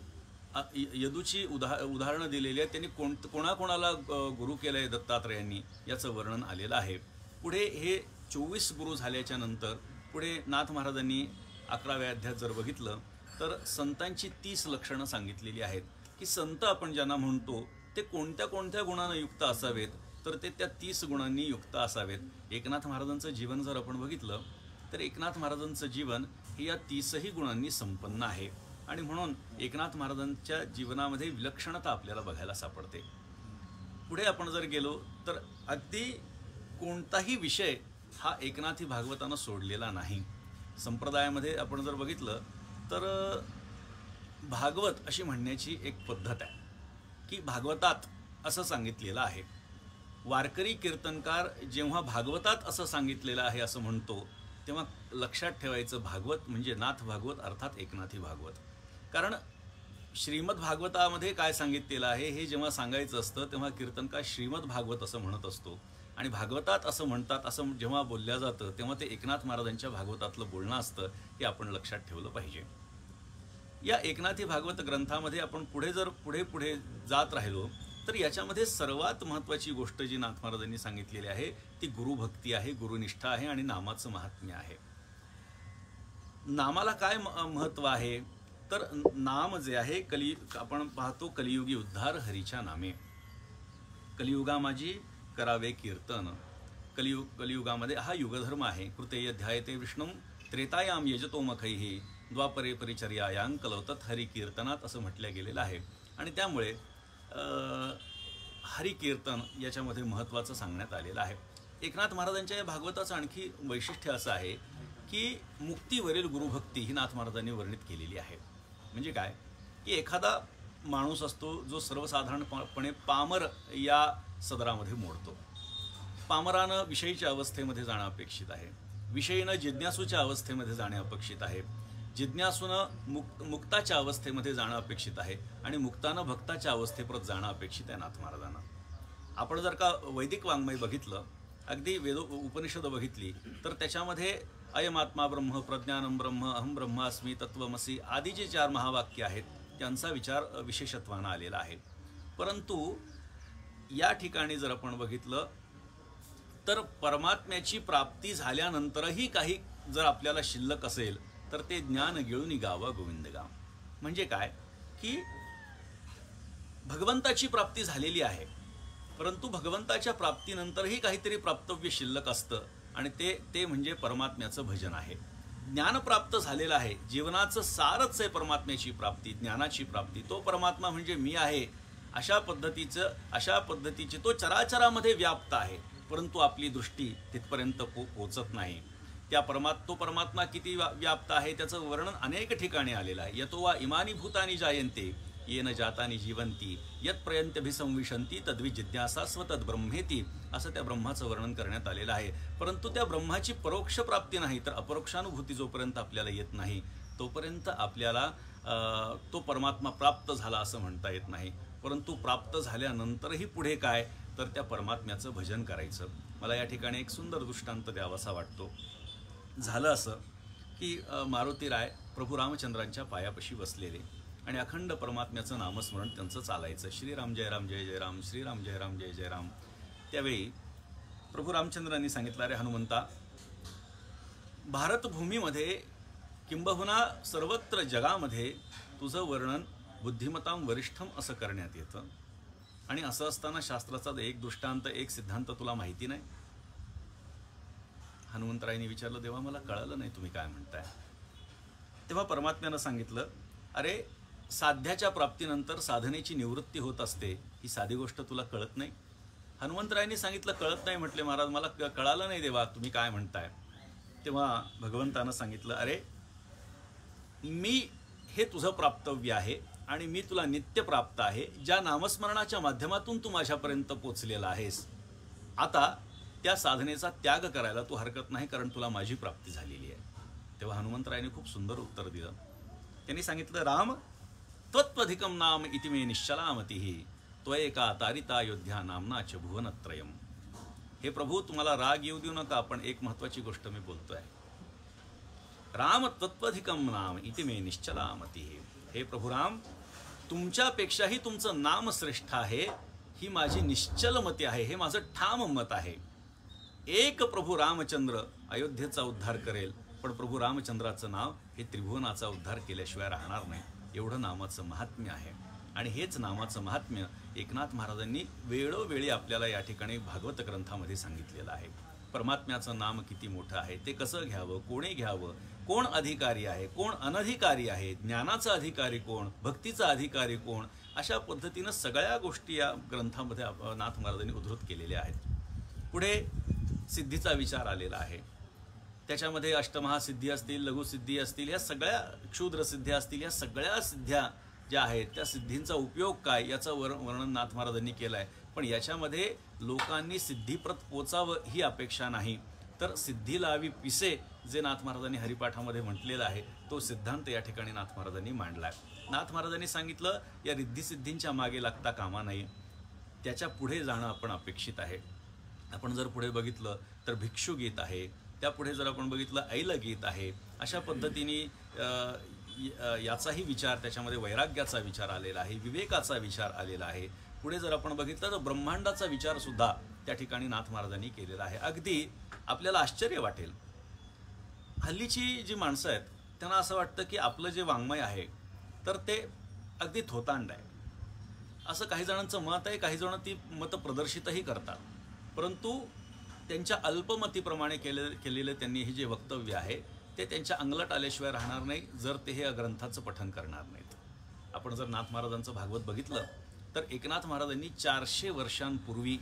यदूची उदाहरणं दिलेली आहेत. त्यांनी कोणाकोणाला गुरु केलं आहे दत्तात्रयांनी याचं वर्णन आलेलं आहे. पुढे हे 24 गुरु झाल्याच्या नंतर पुढे नाथ महाराजांनी 11व्या अध्यायात जर बघितलं तर संतांची 30 लक्षणं सांगितलेली आहेत की संत आपण ज्यांना म्हणतो ते कोणत्या कोणत्या गुणांना युक्त असावेत, तर ते त्या 30 गुणांनी युक्त असावेत. एकनाथ महाराजांचं जीवन जर आपण बघितलं तर एकनाथ महाराजांचं जीवन हे या 30ही गुणांनी संपन्न आहे. आणि म्हणून एकनाथ महाराजांच्या जीवनामध्ये विलक्षणता आपल्याला बघायला सापडते. पुढे आपण जर गेलो तर अगदी कोणताही विषय हा एकनाथी भागवतानं सोडलेला नाही. संप्रदायामध्ये आपण जर बघितलं तर भागवत अशी म्हणण्याची एक पद्धत आहे की भागवतात असं सांगितलेलं आहे. वारकरी कीर्तनकार जेव्हा भागवतात असं सांगितलेलं आहे असं म्हणतो, तेव्हा लक्षात ठेवायचं भागवत म्हणजे नाथ भागवत अर्थात एकनाथी भागवत. कारण श्रीमद भागवतामध्ये काय सांगितलेलं आहे हे जेव्हा सांगायचं असतं तेव्हा कीर्तनकार श्रीमद भागवत असं म्हणत असतो, आणि भागवतात असं म्हणतात असं जेव्हा बोलल्या जातं तेव्हा ते एकनाथ महाराजांच्या भागवतातलं बोलणं असतं, हे आपण लक्षात ठेवलं पाहिजे. या एकनाथी भागवत ग्रंथामध्ये आपण पुढे जात राहिलो तर याच्यामध्ये सर्वात महत्त्वाची गोष्ट जी नाथ महाराजांनी सांगितलेली आहे ती गुरुभक्ती आहे, गुरुनिष्ठा आहे आणि नामाचं महात्म्य आहे. नामाला काय महत्त्व आहे तर नाम जे आहे आपण पाहतो कलियुगी उद्धार हरीच्या नामे. कलियुगा माझी करावे कीर्तन. कलियुगामध्ये हा युगधर्म आहे. कृतेय ध्यायते विष्णुम त्रेतायाम यजतो मखैहि द्वापरे परिचर्यायां कलवतत हरी कीर्तनात असं म्हटलं गेलेलं आहे. आणि त्यामुळे हरी कीर्तन याच्यामध्ये महत्त्वाचं सांगण्यात आलेलं आहे. एकनाथ महाराजांच्या या भागवताचं आणखी वैशिष्ट्य असं आहे की मुक्तीवरील गुरुभक्ती ही नाथ महाराजांनी वर्णित केलेली आहे. म्हणजे काय की एखादा माणूस असतो जो सर्वसाधारणपणे पामर या सदरामध्ये मोडतो. पामरानं विषयीच्या अवस्थेमध्ये जाणं अपेक्षित आहे, विषयीनं जिज्ञासूच्या अवस्थेमध्ये जाणे अपेक्षित आहे, जिज्ञासूनं मुक्ताच्या अवस्थेमध्ये जाणं अपेक्षित आहे, आणि मुक्तानं भक्ताच्या अवस्थेपर्यंत जाणं अपेक्षित आहे नाथ महाराजांना. आपण जर का वैदिक वाङ्मय बघितलं, अगदी उपनिषद बघितली तर त्याच्यामध्ये अयमात्मा ब्रह्म, प्रज्ञानम ब्रह्म, अहम ब्रह्मास्मी, तत्वमसी आदी जे 4 महावाक्य आहेत त्यांचा विचार विशेषत्वानं आलेला आहे. परंतु या ठिकाणी जर आपण बघितलं तर परमात्म्याची प्राप्ती झाल्यानंतरही काही जर आपल्याला शिल्लक असेल तर ते ज्ञान गिळून गावा गोविंदगाम. म्हणजे काय की भगवंताची प्राप्ती झालेली आहे, परंतु भगवंताच्या प्राप्तीनंतरही काहीतरी प्राप्तव्य शिल्लक असतं, आणि ते म्हणजे परमात्म्याचं भजन आहे. ज्ञान प्राप्त झालेलं आहे, जीवनाचं सारच आहे परमात्म्याची प्राप्ती, ज्ञानाची प्राप्ती. तो परमात्मा म्हणजे मी आहे अशा पद्धतीचे तो चराचरामध्ये व्याप्त आहे, परंतु आपली दृष्टी तिथपर्यंत पोचत नाही. तो परमात्मा किती व्याप्त आहे त्याचं वर्णन अनेक ठिकाणी आलेलं आहे. यतो वा इमानी भूतानी जायन्ते येन जातानी जीवंती यत प्रयंत्यभिसंविशंती तद्वि जिज्ञासा स्वतद ब्रह्मेती असं त्या ब्रह्माचं वर्णन करण्यात आलेलं आहे. परंतु त्या ब्रह्माची परोक्ष प्राप्ती नाही तर अपरोक्षानुभूती जोपर्यंत आपल्याला येत नाही तोपर्यंत आपल्याला तो परमात्मा प्राप्त झाला असं म्हणता येत नाही. परंतु प्राप्त झाल्यानंतरही पुढे काय तर त्या परमात्म्याचं भजन करायचं. मला या ठिकाणी एक सुंदर दृष्टांत द्यावासा वाटतो. झालं असं की मारुती राय प्रभू रामचंद्रांच्या पायापाशी बसलेले आणि अखंड परमात्म्याचं नामस्मरण त्यांचं चालायचं. श्रीराम जय राम जय जय राम, श्रीराम जय राम जय जय राम. त्यावेळी प्रभू रामचंद्रांनी सांगितलं, अरे हनुमंता, भारतभूमीमध्ये किंबहुना सर्वत्र जगामध्ये तुझं वर्णन बुद्धिमतां वरिष्ठम असं करण्यात येतं, आणि असं असताना शास्त्राचा एक दृष्टांत एक सिद्धांत तुला माहिती नाही. हनुमंतरायांनी विचारलं, देवा मला कळालं नाही तुम्ही काय म्हणताय. तेव्हा परमात्म्यानं सांगितलं, अरे साध्याच्या प्राप्तीनंतर साधनेची निवृत्ती होत असते, ही साधी गोष्ट तुला कळत नाही. हनुमंतरायांनी सांगितलं, कळत नाही म्हटले महाराज, मला कळालं नाही देवा तुम्ही काय म्हणताय. तेव्हा भगवंतानं सांगितलं, अरे मी हे तुझं प्राप्तव्य आहे आणि मी तुला नित्य प्राप्त आहे. ज्या नामस्मरणाच्या माध्यमातून तू माझ्यापर्यंत पोचलेला आहेस, आता त्या साधनेचा त्याग करायला तू हरकत नाही, कारण तुला माझी प्राप्ती झालेली आहे. तेव्हा हनुमंतरायांनी खूप सुंदर उत्तर दिलं. त्यांनी सांगितलं, राम त्वत्पधिकम नाम इति मे निश्चलामतिः त्वयेका तारिता अयोध्या नामनाच भुवनत्रयम. हे प्रभू, तुम्हाला राग येऊ देऊ नका, पण एक महत्वाची गोष्ट मी बोलतोय. राम त्वत्पधिकम नाम इति मे निश्चलामतिः. हे प्रभू राम, तुमच्यापेक्षाही तुमचं नाम श्रेष्ठ आहे, ही माझी निश्चल मती आहे, हे माझं ठाम मत आहे. एक प्रभू रामचंद्र अयोध्येचा उद्धार करेल, पण प्रभू रामचंद्राचं नाव हे त्रिभुवनाचा उद्धार केल्याशिवाय राहणार नाही. एवढं नामाचं महात्म्य आहे. आणि हेच नामाचं महात्म्य एकनाथ महाराजांनी वेळोवेळी आपल्याला या ठिकाणी भागवत ग्रंथामध्ये सांगितलेलं आहे. परमात्म्याचं नाम किती मोठं आहे, ते कसं घ्यावं, कोणी घ्यावं, कोण अधिकारी आहे, कोण अनधिकारी आहे, ज्ञानाचा अधिकारी कोण, भक्तीचा अधिकारी कोण, अशा पद्धतीनं सगळ्या गोष्टी या ग्रंथामध्ये नाथ महाराजांनी उद्धृत केलेल्या आहेत. पुढे सिद्धीचा विचार आलेला आहे. त्याच्यामध्ये अष्टमहासिद्धी असतील, लघुसिद्धी असतील, या सगळ्या क्षुद्र सिद्ध्या असतील, या सगळ्या सिद्ध्या ज्या आहेत त्या सिद्धींचा उपयोग काय याचं वर्णन नाथ महाराजांनी केलं आहे. पण याच्यामध्ये लोकांनी सिद्धीप्रत पोचावं ही अपेक्षा नाही, तर सिद्धी लावी पिसे जे नाथ महाराजांनी हरिपाठामध्ये म्हटलेलं आहे तो सिद्धांत या ठिकाणी नाथ महाराजांनी मांडला आहे. नाथ महाराजांनी सांगितलं या रिद्धिसिद्धींच्या मागे लागता कामा नाही, त्याच्या पुढे जाणं आपण अपेक्षित आहे. आपण जर पुढे बघितलं तर भिक्षू गीत आहे, त्यापुढे जर आपण बघितलं ऐल गीत आहे. अशा पद्धतीने याचाही विचार, त्याच्यामध्ये वैराग्याचा विचार आलेला आहे, विवेकाचा विचार आलेला आहे. पुढे जर आपण बघितलं तर ब्रह्मांडाचा विचार सुद्धा त्या ठिकाणी नाथ महाराजांनी केलेला आहे. अगदी आपल्याला आश्चर्य वाटेल, हल्लीची जी माणसं आहेत त्यांना असं वाटतं की आपलं जे वाङ्मय आहे तर ते अगदी थोतांड आहे, असं काही जणांचं मत आहे. काही जण ती मतं प्रदर्शितही करतात, परंतु त्यांच्या अल्पमतीप्रमाणे केलेलं त्यांनी हे जे वक्तव्य आहे ते त्यांच्या अंगलट आल्याशिवाय राहणार नाही जर ते हे ग्रंथाचं पठण करणार नाहीत. आपण जर नाथ महाराजांचं भागवत बघितलं तर एकनाथ महाराजांनी 400 वर्षांपूर्वी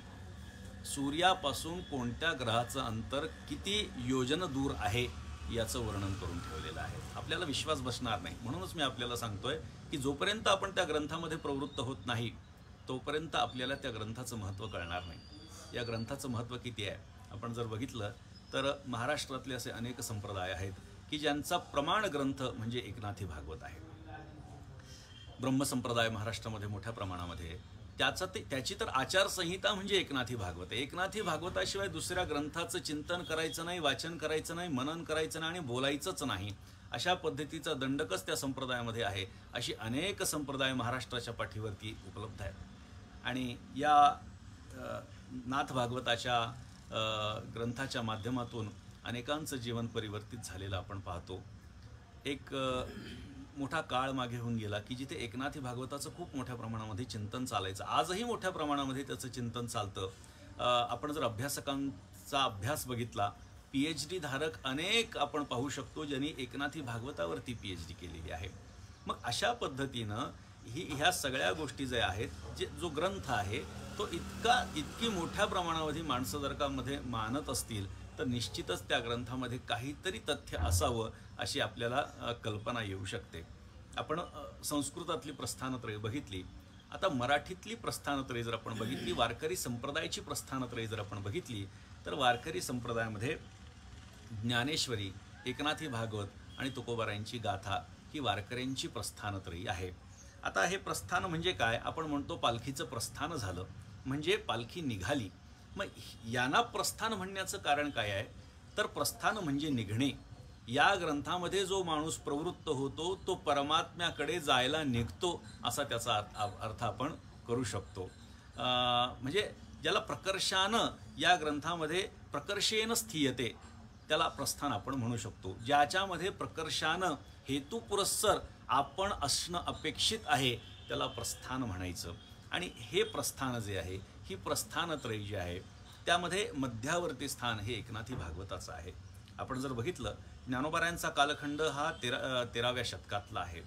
सूर्यापासून कोणत्या ग्रहाचं अंतर किती योजन दूर आहे याचं वर्णन करून ठेवलेलं आहे. आपल्याला विश्वास बसणार नाही, म्हणूनच मी आपल्याला सांगतोय की जोपर्यंत आपण त्या ग्रंथामध्ये प्रवृत्त होत नाही तोपर्यंत आपल्याला त्या ग्रंथाचं महत्त्व कळणार नाही. या ग्रंथाचं महत्त्व किती आहे आपण जर बघितलं तर महाराष्ट्रातले असे अनेक संप्रदाय आहेत की ज्यांचा प्रमाण ग्रंथ म्हणजे एकनाथी भागवत आहे. ब्रह्मसंप्रदाय महाराष्ट्रामध्ये मोठ्या प्रमाणामध्ये त्याची तर आचारसंहिता म्हणजे एकनाथी भागवत आहे. एकनाथी भागवताशिवाय दुसऱ्या ग्रंथाचं चिंतन करायचं नाही, वाचन करायचं नाही, मनन करायचं नाही आणि बोलायचंच नाही, अशा पद्धतीचा दंडकच त्या संप्रदायामध्ये आहे. अशी अनेक संप्रदाय महाराष्ट्राच्या पाठीवरती उपलब्ध आहेत. आणि या नाथ भागवताच्या ग्रंथाच्या माध्यमातून अनेकांचं जीवन परिवर्तित झालेलं आपण पाहतो. एक मोठा काळ मागे होऊन गेला की जिथे एकनाथी भागवताचं खूप मोठ्या प्रमाणामध्ये चिंतन चालायचं. आजही मोठ्या प्रमाणामध्ये त्याचं चिंतन चालतं. आपण जर अभ्यासकांचा अभ्यास बघितला, PhD धारक अनेक आपण पाहू शकतो ज्यांनी एकनाथी भागवतावरती PhD केलेली आहे. मग अशा पद्धतीनं ह्या सगळ्या गोष्टी ज्या आहेत, जो ग्रंथ आहे तो इतकी मोठ्या प्रमाणामध्ये माणसं जर का मध्ये मानत असतील तर निश्चितच त्या ग्रंथामध्ये काहीतरी तथ्य असावं अशी आपल्याला कल्पना येऊ शकते. आपण संस्कृतातली प्रस्थानत्रयी बघितली, आता मराठीतली प्रस्थानत्रयी जर आपण बघितली, वारकरी संप्रदायाची प्रस्थानत्रयी जर आपण बघितली तर वारकरी संप्रदायामध्ये ज्ञानेश्वरी, एकनाथी भागवत आणि तुकोबारायांची गाथा ही वारकऱ्यांची प्रस्थानत्रयी आहे. आता हे प्रस्थान म्हणजे काय? आपण म्हणतो पालखीचं प्रस्थान झालं म्हणजे पालखी निघाली. मग यांना प्रस्थान म्हणण्याचं कारण काय आहे? तर प्रस्थान म्हणजे निघणे. या ग्रंथामध्ये जो माणूस प्रवृत्त होतो तो परमात्म्याकडे जायला निघतो असा त्याचा अर्थ आपण करू शकतो. म्हणजे ज्याला प्रकर्षानं या ग्रंथामध्ये प्रकर्षेन स्थीयते त्याला प्रस्थान आपण म्हणू शकतो. ज्याच्यामध्ये प्रकर्षानं हेतुपुरस्सर आपण असणं अपेक्षित आहे त्याला प्रस्थान म्हणायचं. आणि हे प्रस्थान जे आहे, ही प्रस्थानत्रयी जी आहे त्यामध्ये मध्यावर्ती स्थान हे एकनाथी भागवताचं आहे. आपण जर बघितलं ज्ञानोबारायांचा कालखंड हा 13व्या शतकातला आहे.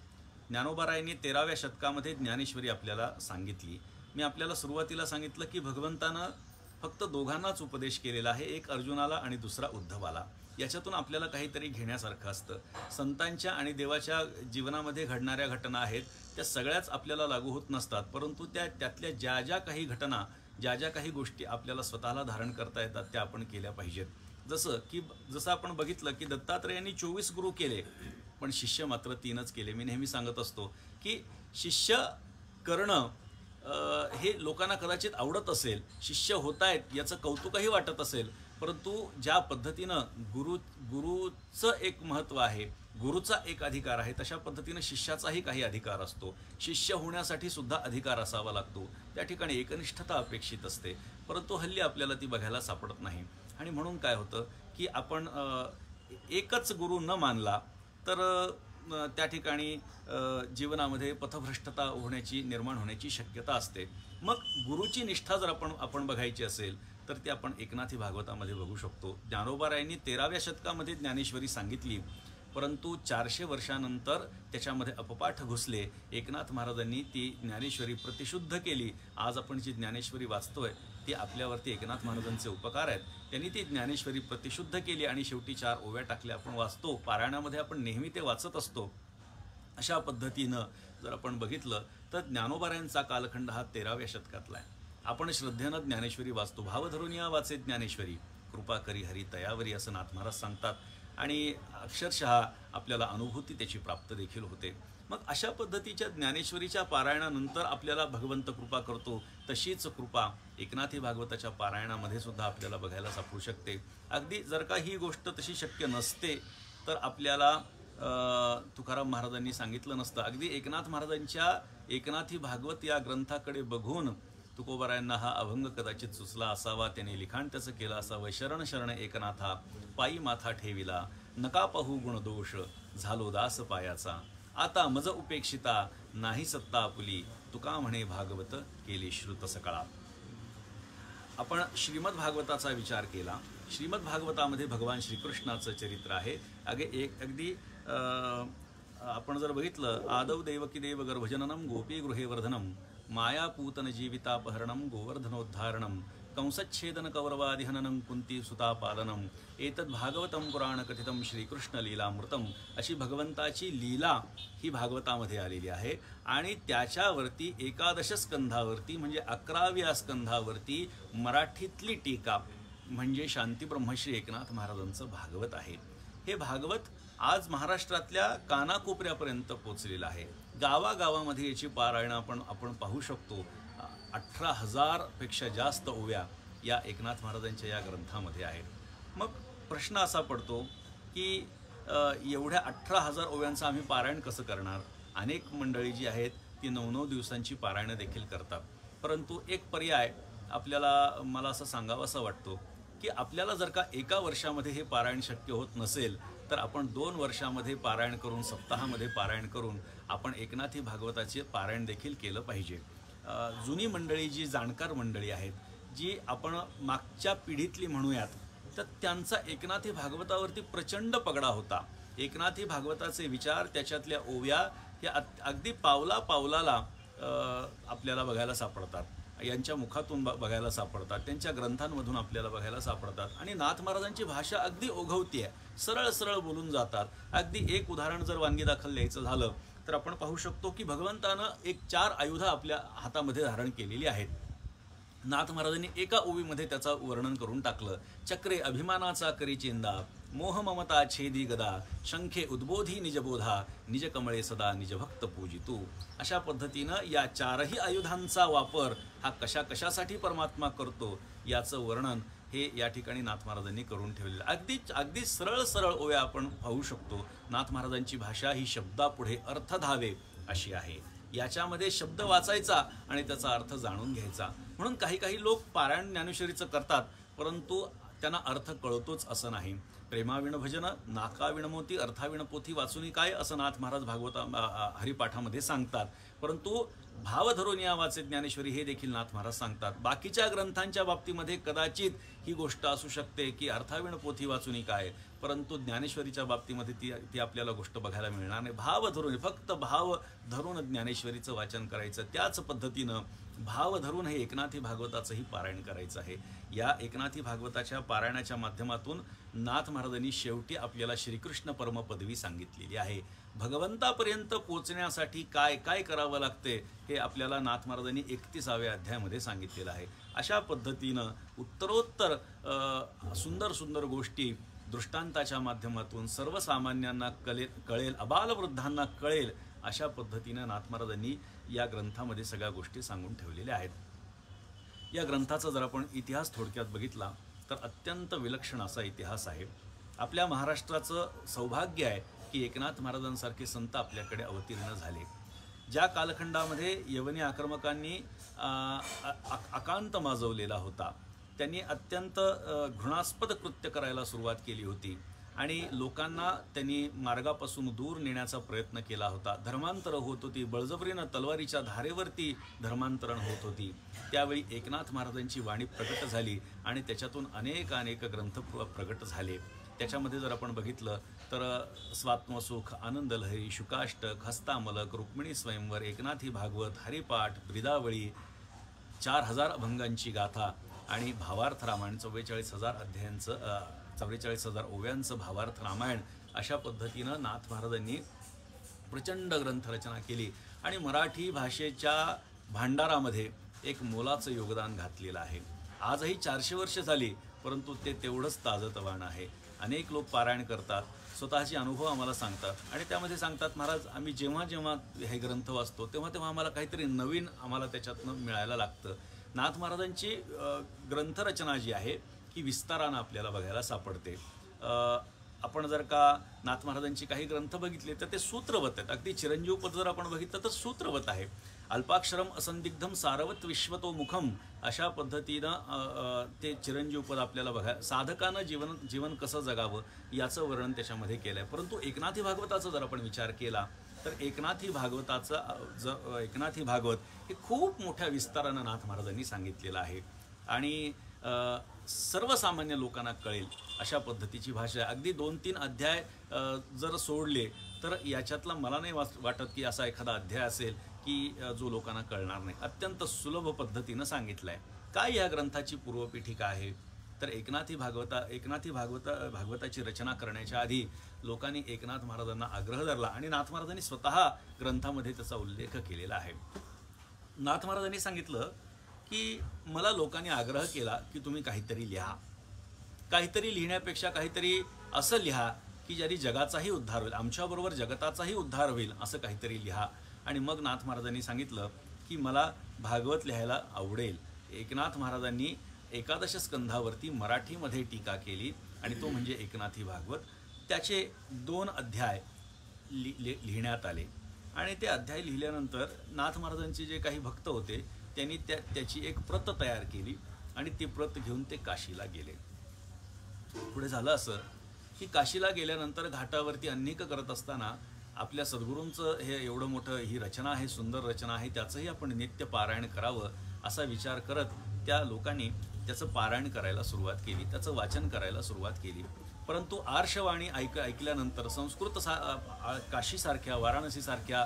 ज्ञानोबारायांनी 13व्या शतकामध्ये ज्ञानेश्वरी आपल्याला सांगितली. मी आपल्याला सुरुवातीला सांगितलं की भगवंतानं फक्त दोघांनाच उपदेश केलेला आहे, एक अर्जुनाला आणि दुसरा उद्धवाला. याच्यातून आपल्याला काहीतरी घेण्यासारखं असतं. संतांच्या आणि देवाच्या जीवनामध्ये घडणाऱ्या घटना आहेत त्या सगळ्याच आपल्याला लागू होत नसतात, परंतु त्यातल्या ज्या ज्या काही घटना, ज्या ज्या काही गोष्टी आपल्याला स्वतःला धारण करता येतात त्या आपण केल्या पाहिजेत. जसं आपण बघितलं की दत्तात्रेयांनी 24 गुरु केले पण शिष्य मात्र 3च केले. मी नेहमी सांगत असतो की शिष्य करणं हे लोकांना कदाचित आवडत असेल, शिष्य होत आहेत याचं कौतुकही वाटत असेल, परंतु ज्या पद्धतीनं गुरुचं एक महत्त्व आहे, गुरुचा एक अधिकार आहे, तशा पद्धतीनं शिष्याचाही काही अधिकार असतो. शिष्य होण्यासाठी सुद्धा अधिकार असावा लागतो. त्या ठिकाणी एकनिष्ठता अपेक्षित असते, परंतु हल्ली आपल्याला ती बघायला सापडत नाही. आणि म्हणून काय होतं की आपण एकच गुरु न मानला तर त्या ठिकाणी जीवनामध्ये पथभ्रष्टता निर्माण होण्याची शक्यता असते. मग गुरुची निष्ठा जर आपण बघायची असेल तर ती आपण एकनाथी भागवतामध्ये बघू शकतो. ज्ञानोबारायांनी 13व्या शतकामध्ये ज्ञानेश्वरी सांगितली, परंतु 400 वर्षानंतर त्याच्यामध्ये अपपाठ घुसले. एकनाथ महाराजांनी ती ज्ञानेश्वरी प्रतिशुद्ध केली. आज आपण जी ज्ञानेश्वरी वाचतोय ती आपल्यावरती एकनाथ महाराजांचे उपकार आहेत. त्यांनी ती ज्ञानेश्वरी प्रतिशुद्ध केली आणि शेवटी 4 ओव्या टाकल्या. आपण वाचतो, पारायणामध्ये आपण नेहमी ते वाचत असतो. अशा पद्धतीनं जर आपण बघितलं तर ज्ञानोबारायांचा कालखंड हा 13व्या शतकातला आहे. आपण श्रद्धेनं ज्ञानेश्वरी वाचतो. भाव धरून या वाचे ज्ञानेश्वरी, कृपा करी हरी तयावरी, असं नाथ महाराज सांगतात. आणि अक्षरशः आपल्याला अनुभूती त्याची प्राप्त देखील होते. मग अशा पद्धतीच्या ज्ञानेश्वरीच्या पारायणानंतर आपल्याला भगवंत कृपा करतो. तशीच कृपा एकनाथी भागवताच्या पारायणामध्ये सुद्धा आपल्याला बघायला सापडू शकते. अगदी जर का ही गोष्ट तशी शक्य नसते तर आपल्याला तुकाराम महाराजांनी सांगितलं नसतं. अगदी एकनाथ महाराजांच्या एकनाथी भागवत या ग्रंथाकडे बघून तुकोबारायांना हा अभंग कदाचित सुचला असावा. त्याने लिखाण त्याचं केलं असावं. शरण शरण एकनाथा पायी माथा ठेविला, नका पाहू गुणदोष झालो दास पायाचा, आता मज उपेक्षिता नाही सत्ता आपुली, तुका म्हणे भागवत केली श्रुत सकळा. आपण श्रीमद भागवताचा विचार केला. श्रीमद भागवतामध्ये भगवान श्रीकृष्णाचं चरित्र आहे. अगदी आपण जर बघितलं, आदव देवकी देव गर्भजननम गोपी गृहे वर्धनम मायापूतन जीवितापहरणम गोवर्धनोद्धारणम कंसच्छेदन कौरवादिहननं कुंती सुतापालनम एतद् भागवतम पुराण कथितम श्रीकृष्ण लीलामृतम. अशी भगवंताची लीला ही भागवतामध्ये आलेली आहे. आणि त्याच्यावरती 11 स्कंधावरती म्हणजे 11व्या स्कंधावरती मराठीतली टीका म्हणजे शांती ब्रह्मश्री एकनाथ महाराजांचं भागवत आहे. हे भागवत आज महाराष्ट्रातल्या कानाकोपऱ्यापर्यंत पोचलेलं आहे. गावागावामध्ये याची पारायण आपण पाहू शकतो. 18,000 पेक्षा जास्त ओव्या या एकनाथ महाराजांच्या या ग्रंथामध्ये आहेत. मग प्रश्न असा पडतो की एवढ्या 18,000 ओव्यांचं आम्ही पारायण कसं करणार? अनेक मंडळी जी आहेत ती 9-9 दिवसांची पारायणं देखील करतात. परंतु एक पर्याय आपल्याला मला असं सांगावंसं वाटतो की आपल्याला जर का एका वर्षामध्ये हे पारायण शक्य होत नसेल तर आपण 2 वर्षामध्ये पारायण करून, सप्ताहामध्ये पारायण करून आपण एकनाथी भागवताचे पारायण देखील केलं पाहिजे. जुनी मंडळी जी जाणकार मंडळी आहेत, जी आपण मागच्या पिढीतली म्हणूयात, तर त्यांचा एकनाथी भागवतावरती प्रचंड पगडा होता. एकनाथी भागवताचे विचार, त्याच्यातल्या ओव्या हे अगदी पावला पावलाला आपल्याला बघायला सापडतात. यांच्या मुखातून बघायला सापडतात, त्यांच्या ग्रंथांमधून आपल्याला बघायला सापडतात. आणि नाथ महाराजांची भाषा अगदी ओघवती आहे, सरळ सरळ बोलून जातात. अगदी एक उदाहरण जर वांगी दाखल द्यायचं झालं तर आपण पाहू शकतो की भगवंतानं 4 आयुधं आपल्या हातामध्ये धारण केलेली आहेत. नाथ महाराजांनी एका ओवीमध्ये त्याचं वर्णन करून टाकलं. चक्रे अभिमानाचा करी चेंदा, मोह ममता छेदी गदा, शंखे उद्बोधी निजबोधा, निज कमळे सदा निज भक्त पूजितू. अशा पद्धतीनं या 4ही आयुधांचा वापर हा कशासाठी परमात्मा करतो याचं वर्णन हे या ठिकाणी नाथ महाराजांनी करून ठेवलेलं. अगदी सरळ सरळ ओव्या आपण पाहू शकतो. नाथ महाराजांची भाषा ही शब्दापुढे अर्थ धावे अशी आहे. याच्यामध्ये शब्द वाचायचा आणि त्याचा अर्थ जाणून घ्यायचा. म्हणून काही लोक पारायण ज्ञानेश्वरीचं करतात, परंतु त्यांना अर्थ कळतोच असं नाही. प्रेमाविण भजन नाकाविण मोती अर्थाविण पोथी वाचुनी काय, असं नाथ महाराज भागवता हरिपाठामध्ये सांगतात. परंतु भाव धरून या वाचे ज्ञानेश्वरी हे देखील नाथ महाराज सांगतात. बाकीच्या ग्रंथांच्या बाबतीमध्ये कदाचित ही गोष्ट असू शकते की अर्थाविण पोथी वाचुनी काय, परंतु ज्ञानेश्वरीच्या बाबतीमध्ये ती आपल्याला गोष्ट बघायला मिळणार नाही. भाव धरून, फक्त भाव धरून ज्ञानेश्वरीचं वाचन करायचं. त्याच पद्धतीनं भाव धरून हे एकनाथी भागवताचंही पारायण करायचं आहे. या एकनाथी भागवताच्या पारायणाच्या माध्यमातून नाथ महाराजांनी शेवटी आपल्याला श्रीकृष्ण परम पदवी सांगितलेली आहे. भगवंतापर्यंत पोचण्यासाठी काय काय करावं लागते हे आपल्याला नाथ महाराजांनी 31व्या अध्यायामध्ये सांगितलेलं आहे. अशा पद्धतीनं उत्तरोत्तर सुंदर सुंदर गोष्टी दृष्टांताच्या माध्यमातून सर्वसामान्यांना कळेल, अबालवृद्धांना कळेल, अशा पद्धतीनं नाथ महाराजांनी या ग्रंथामध्ये सगळ्या गोष्टी सांगून ठेवलेल्या आहेत. या ग्रंथाचा जर आपण इतिहास थोडक्यात बघितला तर अत्यंत विलक्षण असा इतिहास आहे. आपल्या महाराष्ट्राचं सौभाग्य आहे की एकनाथ महाराजांसारखे संत आपल्याकडे अवतीर्ण झाले. ज्या कालखंडामध्ये यवनी आक्रमकांनी आकांत माजवलेला होता, त्यांनी अत्यंत घृणास्पद कृत्य करायला सुरुवात केली होती आणि लोकांना त्यांनी मार्गापासून दूर नेण्याचा प्रयत्न केला होता. धर्मांतरं होत होती, बळजबरीनं तलवारीच्या धारेवरती धर्मांतरण होत होती. त्यावेळी एकनाथ महाराजांची वाणी प्रकट झाली आणि त्याच्यातून अनेक ग्रंथ प्रकट झाले. त्याच्यामध्ये जर आपण बघितलं तर स्वात्मसुख, आनंदलहरी, शुकाष्टक, हस्तामलक, रुक्मिणी स्वयंवर, एकनाथी भागवत, हरिपाठ, ब्रिदावळी, 4000 अभंगांची गाथा आणि भावार्थ रामायण, 44,000 अध्यायांचं 44,000 ओव्यांचं भावार्थ रामायण. अशा पद्धतीनं नाथ महाराजांनी प्रचंड ग्रंथरचना केली आणि मराठी भाषेच्या भांडारामध्ये एक मोलाचं योगदान घातलेलं आहे. आजही 400 वर्ष झाली, परंतु ते तेवढंच ताजतवान आहे. अनेक लोक पारायण करतात, स्वतःचे अनुभव आम्हाला सांगतात आणि त्यामध्ये सांगतात, महाराज आम्ही जेव्हा जेव्हा हे ग्रंथ वाचतो तेव्हा तेव्हा आम्हाला काहीतरी नवीन आम्हाला त्याच्यातनं मिळायला लागतं. नाथ महाराजांची ग्रंथरचना जी आहे ही विस्तारानं आपल्याला बघायला सापडते. आपण जर का नाथ महाराजांची काही ग्रंथ बघितले तर ते सूत्रवत आहेत. अगदी चिरंजीवपद जर आपण बघितलं तर सूत्रवत आहे. अल्पाक्षरम असंदिग्धम सारवत विश्वतो मुखम अशा पद्धतीनं ते चिरंजीवपद आपल्याला बघा. साधकानं जीवन कसं जगावं याचं वर्णन त्याच्यामध्ये केलं आहे. परंतु एकनाथी भागवताचा जर आपण विचार केला तर एकनाथी भागवत हे खूप मोठ्या विस्तारानं नाथ महाराजांनी सांगितलेलं आहे आणि सर्वसामान्य लोकांना कळेल अशा पद्धतीची भाषा आहे. अगदी 2-3 अध्याय जर सोडले तर याच्यातला मला नाही वाटत की असा एखादा अध्याय असेल की जो लोकांना कळणार नाही. अत्यंत सुलभ पद्धतीनं सांगितलं आहे. काय या ग्रंथाची पूर्वपीठिका आहे तर एकनाथी भागवताची रचना करण्याच्या आधी लोकांनी एकनाथ महाराजांना आग्रह धरला आणि नाथ महाराजांनी स्वतः ग्रंथामध्ये त्याचा उल्लेख केलेला आहे. नाथ महाराजांनी सांगितलं की मला लोकांनी आग्रह केला की तुम्ही काहीतरी लिहा. काहीतरी लिहिण्यापेक्षा काहीतरी असं लिहा की ज्याने जगाचाही उद्धार होईल, आमच्याबरोबर जगताचाही उद्धार होईल असं काहीतरी लिहा. आणि मग नाथ महाराजांनी सांगितलं की मला भागवत लिहायला आवडेल. एकनाथ महाराजांनी 11 स्कंधावरती मराठीमध्ये टीका केली आणि तो म्हणजे एकनाथी भागवत. त्याचे 2 अध्याय लिहिण्यात आले आणि ते अध्याय लिहिल्यानंतर नाथ महाराजांचे जे काही भक्त होते त्यांनी त्याची एक प्रत तयार केली आणि ती प्रत घेऊन ते काशीला गेले. पुढे झालं असं की काशीला गेल्यानंतर घाटावरती अन्निक करत असताना आपल्या सद्गुरूंचं हे एवढं मोठं ही रचना आहे, सुंदर रचना आहे, त्याचंही आपण नित्य पारायण करावं असा विचार करत त्या लोकांनी त्याचं पारायण करायला सुरुवात केली, त्याचं वाचन करायला सुरुवात केली. परंतु आर्षवाणी ऐकल्यानंतर संस्कृत काशीसारख्या वाराणसीसारख्या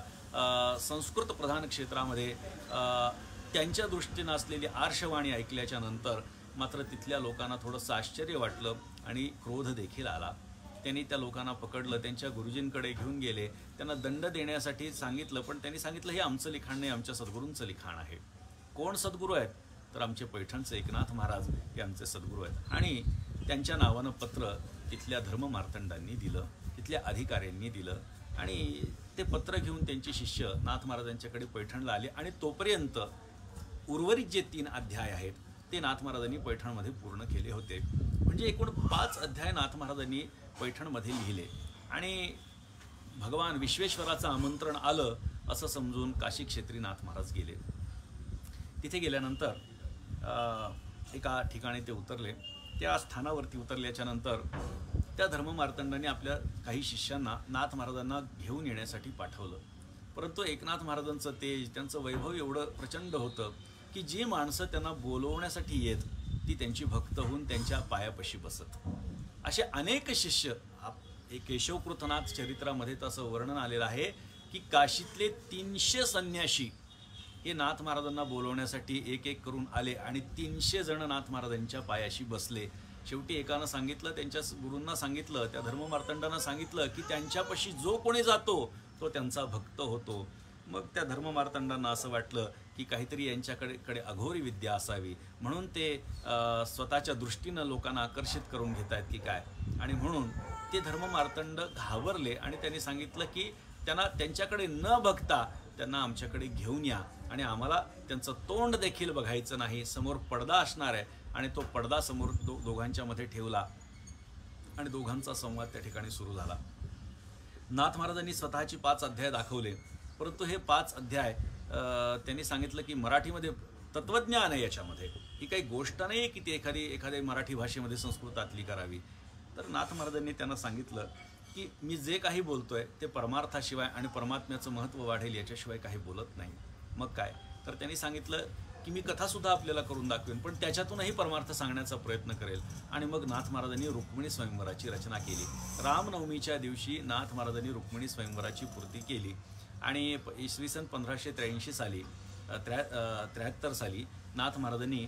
संस्कृत प्रधान क्षेत्रामध्ये त्यांच्या दृष्टीनं असलेली आर्षवाणी ऐकल्याच्या नंतर मात्र तिथल्या लोकांना थोडंसं आश्चर्य वाटलं आणि क्रोध देखील आला. त्यांनी त्या लोकांना पकडलं, त्यांच्या गुरुजींकडे घेऊन गेले, त्यांना दंड देण्यासाठी सांगितलं. पण त्यांनी सांगितलं हे आमचं लिखाण नाही, आमच्या सद्गुरूंचं लिखाण आहे. कोण सद्गुरू आहेत तर आमचे पैठणचे एकनाथ महाराज हे आमचे सद्गुरू आहेत. आणि त्यांच्या नावानं पत्र तिथल्या धर्ममार्तंडांनी दिलं, तिथल्या अधिकाऱ्यांनी दिलं आणि ते पत्र घेऊन त्यांचे शिष्य नाथ महाराजांच्याकडे पैठणला आले आणि तोपर्यंत उर्वरित जे 3 अध्याय आहेत ते नाथ महाराजांनी पैठणमध्ये पूर्ण केले होते. म्हणजे एकूण 5 अध्याय नाथ महाराजांनी पैठणमध्ये लिहिले आणि भगवान विश्वेश्वराचं आमंत्रण आलं असं समजून काशी क्षेत्री नाथ महाराज गेले. तिथे गेल्यानंतर एका ठिकाणी ते उतरले. त्या स्थानावरती उतरल्याच्या नंतर त्या धर्ममार्तंडांनी आपल्या काही शिष्यांना नाथ महाराजांना घेऊन येण्यासाठी पाठवलं. परंतु एकनाथ महाराजांचं तेज, त्यांचं वैभव एवढं प्रचंड होतं की जी माणसं त्यांना बोलवण्यासाठी येत ती त्यांची भक्त होऊन त्यांच्या पायापाशी बसत. असे अनेक शिष्य केशवकृतनाथ चरित्रामध्ये तसं वर्णन आलेलं आहे की काशीतले 300 संन्याशी हे नाथ महाराजांना बोलवण्यासाठी एक करून आले आणि 300 जण नाथ महाराजांच्या पायाशी बसले. शेवटी एकानं सांगितलं, त्यांच्या गुरूंना सांगितलं, त्या धर्ममार्तंडांना सांगितलं की त्यांच्यापाशी जो कोणी जातो तो त्यांचा भक्त होतो. मग त्या धर्ममार्तंडांना असं वाटलं की काहीतरी यांच्याकडे अघोरी विद्या असावी, म्हणून ते स्वतःच्या दृष्टीनं लोकांना आकर्षित करून घेत आहेत की काय. आणि म्हणून ते धर्ममार्तंड घाबरले आणि त्यांनी सांगितलं की त्यांच्याकडे न बघता त्यांना आमच्याकडे घेऊन या आणि आम्हाला त्यांचं तोंड देखील बघायचं नाही. समोर पडदा असणार आहे आणि तो पडदा समोर दोघांच्या मध्ये ठेवला आणि दोघांचा संवाद त्या ठिकाणी सुरू झाला. नाथ महाराजांनी स्वतःची 5 अध्याय दाखवले, परंतु हे 5 अध्याय त्यांनी सांगितलं की मराठीमध्ये तत्वज्ञान आहे, याच्यामध्ये ही काही गोष्ट नाही की ती एखाद्या मराठी भाषेमध्ये संस्कृतातली करावी. तर नाथ महाराजांनी त्यांना सांगितलं की मी जे काही बोलतोय ते परमार्थाशिवाय आणि परमात्म्याचं महत्त्व वाढेल याच्याशिवाय काही बोलत नाही. मग काय तर त्यांनी सांगितलं की मी कथासुद्धा आपल्याला करून दाखवेन, पण त्याच्यातूनही परमार्थ सांगण्याचा प्रयत्न करेल. आणि मग नाथ महाराजांनी रुक्मिणी स्वयंवराची रचना केली. रामनवमीच्या दिवशी नाथ महाराजांनी रुक्मिणी स्वयंवराची पूर्ती केली आणि इसवी सन 1583 साली 73 साली नाथ महाराजांनी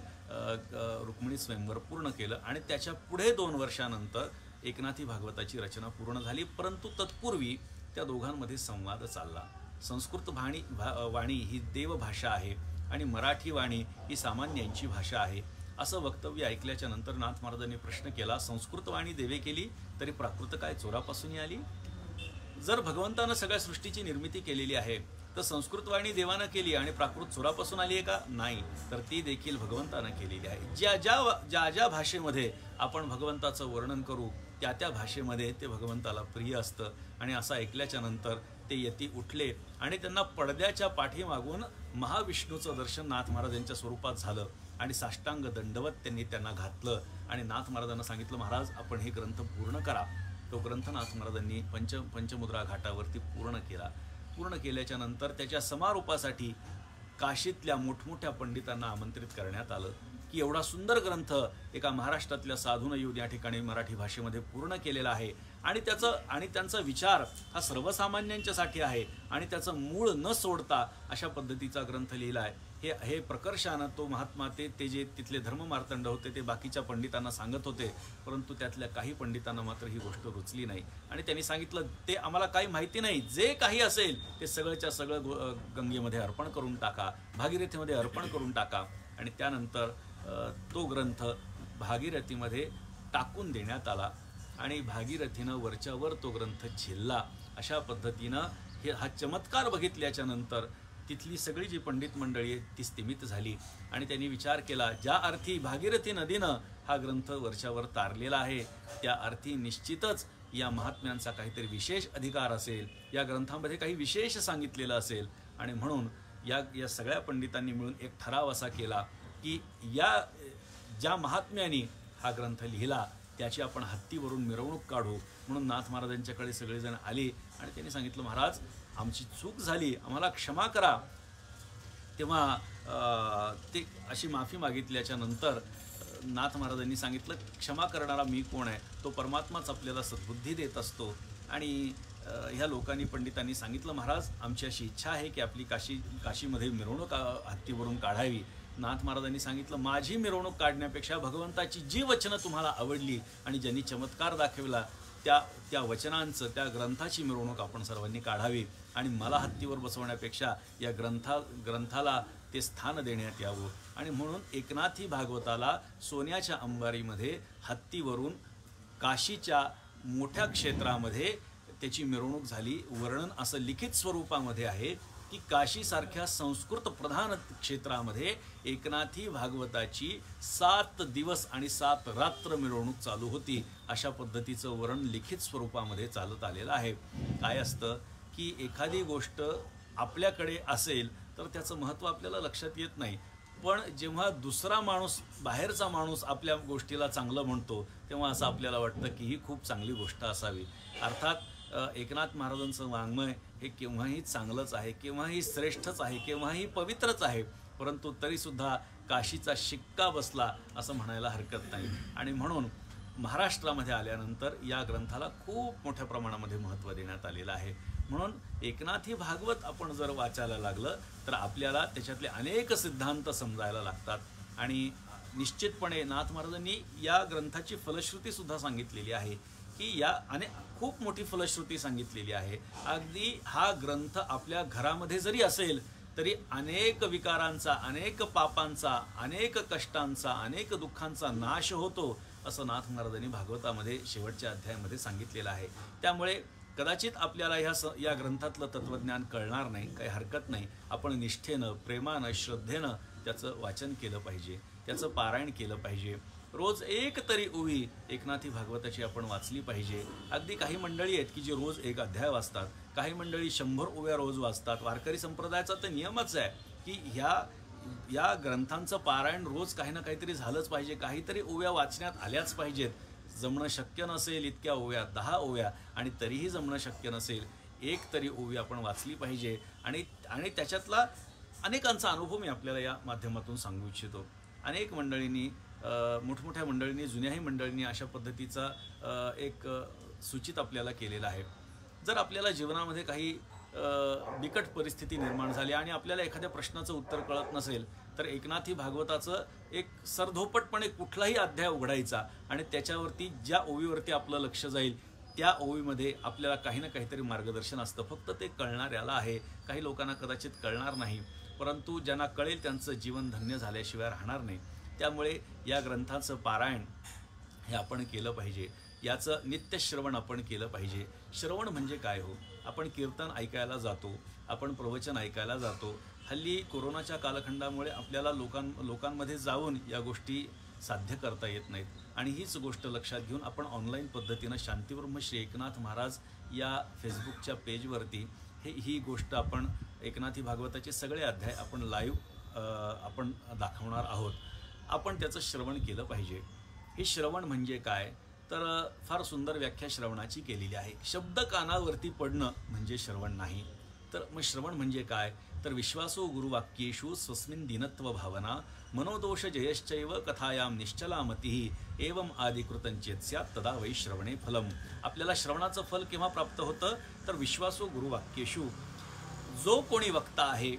रुक्मिणी स्वयंवर पूर्ण केलं आणि त्याच्या पुढे 2 वर्षानंतर एकनाथी भागवताची रचना पूर्ण झाली. परंतु तत्पूर्वी त्या दोघांमध्ये संवाद चालला. संस्कृत वाणी ही देवभाषा आहे आणि मराठी वाणी ही सामान्यांची भाषा आहे असं वक्तव्य ऐकल्याच्या नंतर नाथ महाराजांनी प्रश्न केला, संस्कृत वाणी देवे केली तरी प्राकृत काय चोरापासून आली? जर भगवंतानं सगळ्या सृष्टीची निर्मिती केलेली आहे तर संस्कृत वाणी देवानं केली आणि प्राकृत चोरापासून आली आहे का? नाही, तर ती देखील भगवंतानं केलेली आहे. ज्या ज्या भाषेमध्ये आपण भगवंताचं वर्णन करू त्या त्या भाषेमध्ये ते भगवंताला प्रिय असतं. आणि असं ऐकल्याच्या नंतर ते यती उठले आणि त्यांना पडद्याच्या पाठीमागून महाविष्णूचं दर्शन नाथ महाराज यांच्या स्वरूपात झालं आणि साष्टांग दंडवत त्यांनी त्यांना घातलं आणि नाथ महाराजांना सांगितलं, महाराज आपण हे ग्रंथ पूर्ण करा. तो ग्रंथ नाथ महाराजांनी पंचमुद्रा घाटावरती पूर्ण केल्याच्या नंतर त्याच्या समारोपासाठी काशीतल्या मोठमोठ्या पंडितांना आमंत्रित करण्यात आलं की एवढा सुंदर ग्रंथ एका महाराष्ट्रातल्या साधूनं येऊन या ठिकाणी मराठी भाषेमध्ये पूर्ण केलेला आहे आणि त्यांचा विचार हा सर्वसामान्यांच्यासाठी आहे आणि त्याचं मूळ न सोडता अशा पद्धतीचा ग्रंथ लिहिला आहे. हे प्रकर्षानं तो महात्मा ते जे तिथले धर्ममार्तंड होते ते बाकीच्या पंडितांना सांगत होते, परंतु त्यातल्या काही पंडितांना मात्र ही गोष्ट रुचली नाही आणि त्यांनी सांगितलं ते आम्हाला काही माहिती नाही, जे काही असेल ते सगळंच्या सगळं गंगेमध्ये अर्पण करून टाका, भागीरथीमध्ये अर्पण करून टाका. आणि त्यानंतर तो ग्रंथ भागीरथीमध्ये टाकून देण्यात आला आणि भागीरथीनं वरच्यावर तो ग्रंथ झेलला. अशा पद्धतीनं हा चमत्कार बघितल्याच्या नंतर तिथली सगळी जी पंडित मंडळी आहे ती स्तिमित झाली आणि त्यांनी विचार केला, ज्या अर्थी भागीरथी नदीनं हा ग्रंथ वरच्यावर तारलेला आहे त्या अर्थी निश्चितच या महात्म्यांचा काहीतरी विशेष अधिकार असेल, या ग्रंथामध्ये काही विशेष सांगितलेलं असेल. आणि म्हणून या सगळ्या पंडितांनी मिळून एक ठराव असा केला की ज्या महात्म्यांनी हा ग्रंथ लिहिला त्याची आपण हत्तीवरून मिरवणूक काढू. म्हणून नाथ महाराजांच्याकडे सगळेजण आले आणि त्यांनी सांगितलं, महाराज आमची चूक झाली, आम्हाला क्षमा करा. तेव्हा ते अशी माफी मागितल्याच्या नंतर नाथ महाराजांनी सांगितलं, क्षमा करणारा मी कोण आहे? तो परमात्माच आपल्याला सद्बुद्धी देत असतो. आणि ह्या लोकांनी पंडितांनी सांगितलं, महाराज आमची अशी इच्छा आहे की आपली काशीमध्ये मिरवणूक हत्तीवरून काढावी. नाथ महाराजांनी सांगितलं, माझी मिरवणूक काढण्यापेक्षा भगवंताची जी वचनं तुम्हाला आवडली आणि ज्यांनी चमत्कार दाखवला त्या वचनांचं त्या ग्रंथाची मिरवणूक आपण सर्वांनी काढावी आणि मला हत्तीवर बसवण्यापेक्षा या ग्रंथाला ते स्थान देण्यात यावं. आणि म्हणून एकनाथी भागवताला सोन्याच्या अंबारीमध्ये हत्तीवरून काशीच्या मोठ्या क्षेत्रामध्ये त्याची मिरवणूक झाली. वर्णन असं लिखित स्वरूपामध्ये आहे की काशीसारख्या संस्कृत प्रधान क्षेत्रामध्ये एकनाथी भागवताची 7 दिवस आणि 7 रात्र मिरवणूक चालू होती. अशा पद्धतीचं वर्णन लिखित स्वरूपामध्ये चालत आलेलं आहे. काय असतं की एखादी गोष्ट आपल्याकडे असेल तर त्याचं महत्त्व आपल्याला लक्षात येत नाही, पण जेव्हा दुसरा माणूस बाहेरचा माणूस आपल्या गोष्टीला चांगलं म्हणतो तेव्हा असं आपल्याला वाटतं की ही खूप चांगली गोष्ट असावी. अर्थात एकनाथ महाराजांचं वाङ्मय हे केव्हाही चांगलंच आहे, केव्हाही श्रेष्ठच आहे, केव्हाही पवित्रच आहे, परंतु तरीसुद्धा काशीचा शिक्का बसला असं म्हणायला हरकत नाही. आणि म्हणून महाराष्ट्रामध्ये आल्यानंतर या ग्रंथाला खूप मोठ्या प्रमाणामध्ये महत्त्व देण्यात आलेलं आहे. म्हणून एकनाथी भागवत आपण जर वाचायला लागलं तर आपल्याला त्याच्यातले अनेक सिद्धांत समजायला लागतात. आणि निश्चितपणे नाथ महाराजांनी या ग्रंथाची फलश्रुतीसुद्धा सांगितलेली आहे की खूप मोठी फलश्रुती सांगितलेली आहे. अगदी हा ग्रंथ आपल्या घरामध्ये जरी असेल तरी अनेक विकारांचा, अनेक पापांचा, अनेक कष्टांचा, अनेक दुःखांचा नाश होतो असं नाथ महाराजांनी भागवतामध्ये शेवटच्या अध्यायामध्ये सांगितलेलं आहे. त्यामुळे कदाचित आपल्याला या ग्रंथातलं तत्त्वज्ञान कळणार नाही, काही हरकत नाही. आपण निष्ठेनं, प्रेमानं, श्रद्धेनं त्याचं वाचन केलं पाहिजे, त्याचं पारायण केलं पाहिजे. रोज एक तरी ओवी एकनाथी भागवताची आपण वाचली पाहिजे. अगदी काही मंडळी आहेत की जे रोज एक अध्याय वाचतात, काही मंडळी 100 ओव्या रोज वाचतात. वारकरी संप्रदायाचा तर नियमच आहे की या ग्रंथांचं पारायण रोज काही ना काहीतरी झालंच पाहिजे, काहीतरी ओव्या वाचण्यात आल्याच पाहिजेत. जमणं शक्य नसेल इतक्या ओव्या, 10 ओव्या, आणि तरीही जमणं शक्य नसेल एक तरी ओवी आपण वाचली पाहिजे. आणि त्याच्यातला अनेकांचा अनुभव मी आपल्याला या माध्यमातून सांगू इच्छितो. अनेक मंडळींनी, मोठमोठ्या मंडळींनी, जुन्याही मंडळींनी अशा पद्धतीचा एक सूचित आपल्याला केलेला आहे. जर आपल्याला जीवनामध्ये काही बिकट परिस्थिती निर्माण झाली आणि आपल्याला एखाद्या प्रश्नाचं उत्तर कळत नसेल तर एकनाथी भागवताचं एक सरधोपटपणे कुठलाही अध्याय उघडायचा आणि त्याच्यावरती ज्या ओवीवरती आपलं लक्ष जाईल त्या ओवीमध्ये आपल्याला काही ना काहीतरी मार्गदर्शन असतं. फक्त ते कळणाऱ्याला आहे. काही लोकांना कदाचित कळणार नाही, परंतु ज्यांना कळेल त्यांचं जीवन धन्य झाल्याशिवाय राहणार नाही. त्यामुळे या ग्रंथाचं पारायण हे आपण केलं पाहिजे. याचं नित्यश्रवण आपण केलं पाहिजे. श्रवण म्हणजे काय हो? आपण कीर्तन ऐकायला जातो, आपण प्रवचन ऐकायला जातो. हल्ली कोरोनाच्या कालखंडामुळे आपल्याला लोकांमध्ये जाऊन या गोष्टी साध्य करता येत नाहीत. आणि हीच गोष्ट लक्षात घेऊन आपण ऑनलाईन पद्धतीनं शांतीब्रह्म श्री एकनाथ महाराज या फेसबुकच्या पेजवरती ही गोष्ट आपण एकनाथी भागवताचे सगळे अध्याय आपण लाईव्ह आपण दाखवणार आहोत. आपण त्याचं श्रवण केलं पाहिजे. हे श्रवण म्हणजे काय तर फार सुंदर व्याख्या श्रवणाची केलेली आहे. शब्द कानावरती पडणं म्हणजे श्रवण नाही. तर मग श्रवण म्हणजे काय तर विश्वासो गुरुवाक्येषु स्वस्मिन् दीनत्व भावना मनोदोष जयश्चैव कथायाम निश्चला मतिः एवं आदिकृतं चेत् स्यात् तदा वै श्रवणे फलम. आपल्याला श्रवणाचं फल केव्हा प्राप्त होतं तर विश्वासो गुरुवाक्येषु, जो कोणी वक्ता आहे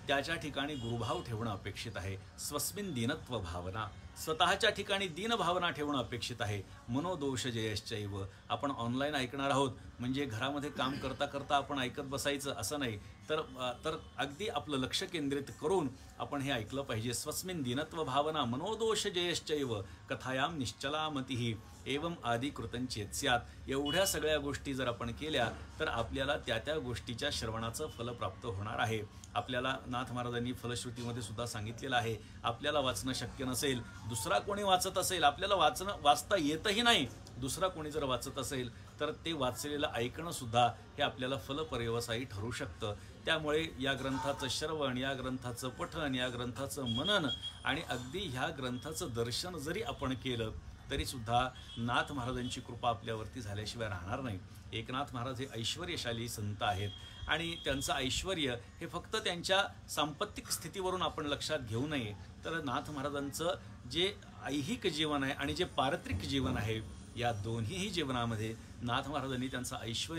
त्याच्या ठिकाणी गुरुभाव ठेवणं अपेक्षित आहे. स्वस्मिन् दीनत्व भावना, स्वतःच्या ठिकाणी दीनभावना ठेवणं अपेक्षित आहे. मनोदोष जयश्चैव, आपण ऑनलाईन ऐकणार आहोत म्हणजे घरामध्ये काम करता करता आपण ऐकत बसायचं असं नाही, तर अगदी आपलं लक्ष केंद्रित करून आपण हे ऐकलं पाहिजे. स्वस्मिन् दीनत्व भावना मनोदोष जयश्चैव कथायाम निश्चला मतिः एवं आदिकृतं चेत् स्यात्. एवढ्या सगळ्या गोष्टी जर आपण केल्या तर आपल्याला त्या गोष्टीच्या श्रवणाचं फल प्राप्त होणार आहे. आपल्याला नाथ महाराजांनी फलश्रुतीमध्ये सुद्धा सांगितलेलं आहे, आपल्याला वाचणं शक्य नसेल, दुसरा कोणी वाचत असेल, आपल्याला वाचता येतही नाही, दुसरा कोणी जर वाचत असेल तर ते वाचलेलं ऐकणं सुद्धा हे आपल्याला फलपर्यवसायी ठरू शकतं. त्यामुळे या ग्रंथाचं श्रवण, या ग्रंथाचं पठण, या ग्रंथाचं मनन आणि अगदी ह्या ग्रंथाचं दर्शन जरी आपण केलं तरीसुद्धा नाथ महाराजांची कृपा आपल्यावरती झाल्याशिवाय राहणार नाही. एकनाथ महाराज हे ऐश्वर्यशाली संत आहेत आणि त्यांचं ऐश्वर हे फक्त त्यांच्या सांपत्तिक स्थितीवरून आपण लक्षात घेऊ नये, तर नाथ महाराजांचं जे ऐहिक जीवन आहे आणि जे पारत्रिक जीवन आहे या दोन्हीही जीवनामध्ये नाथ महाराजांनी त्यांचं ऐश्वर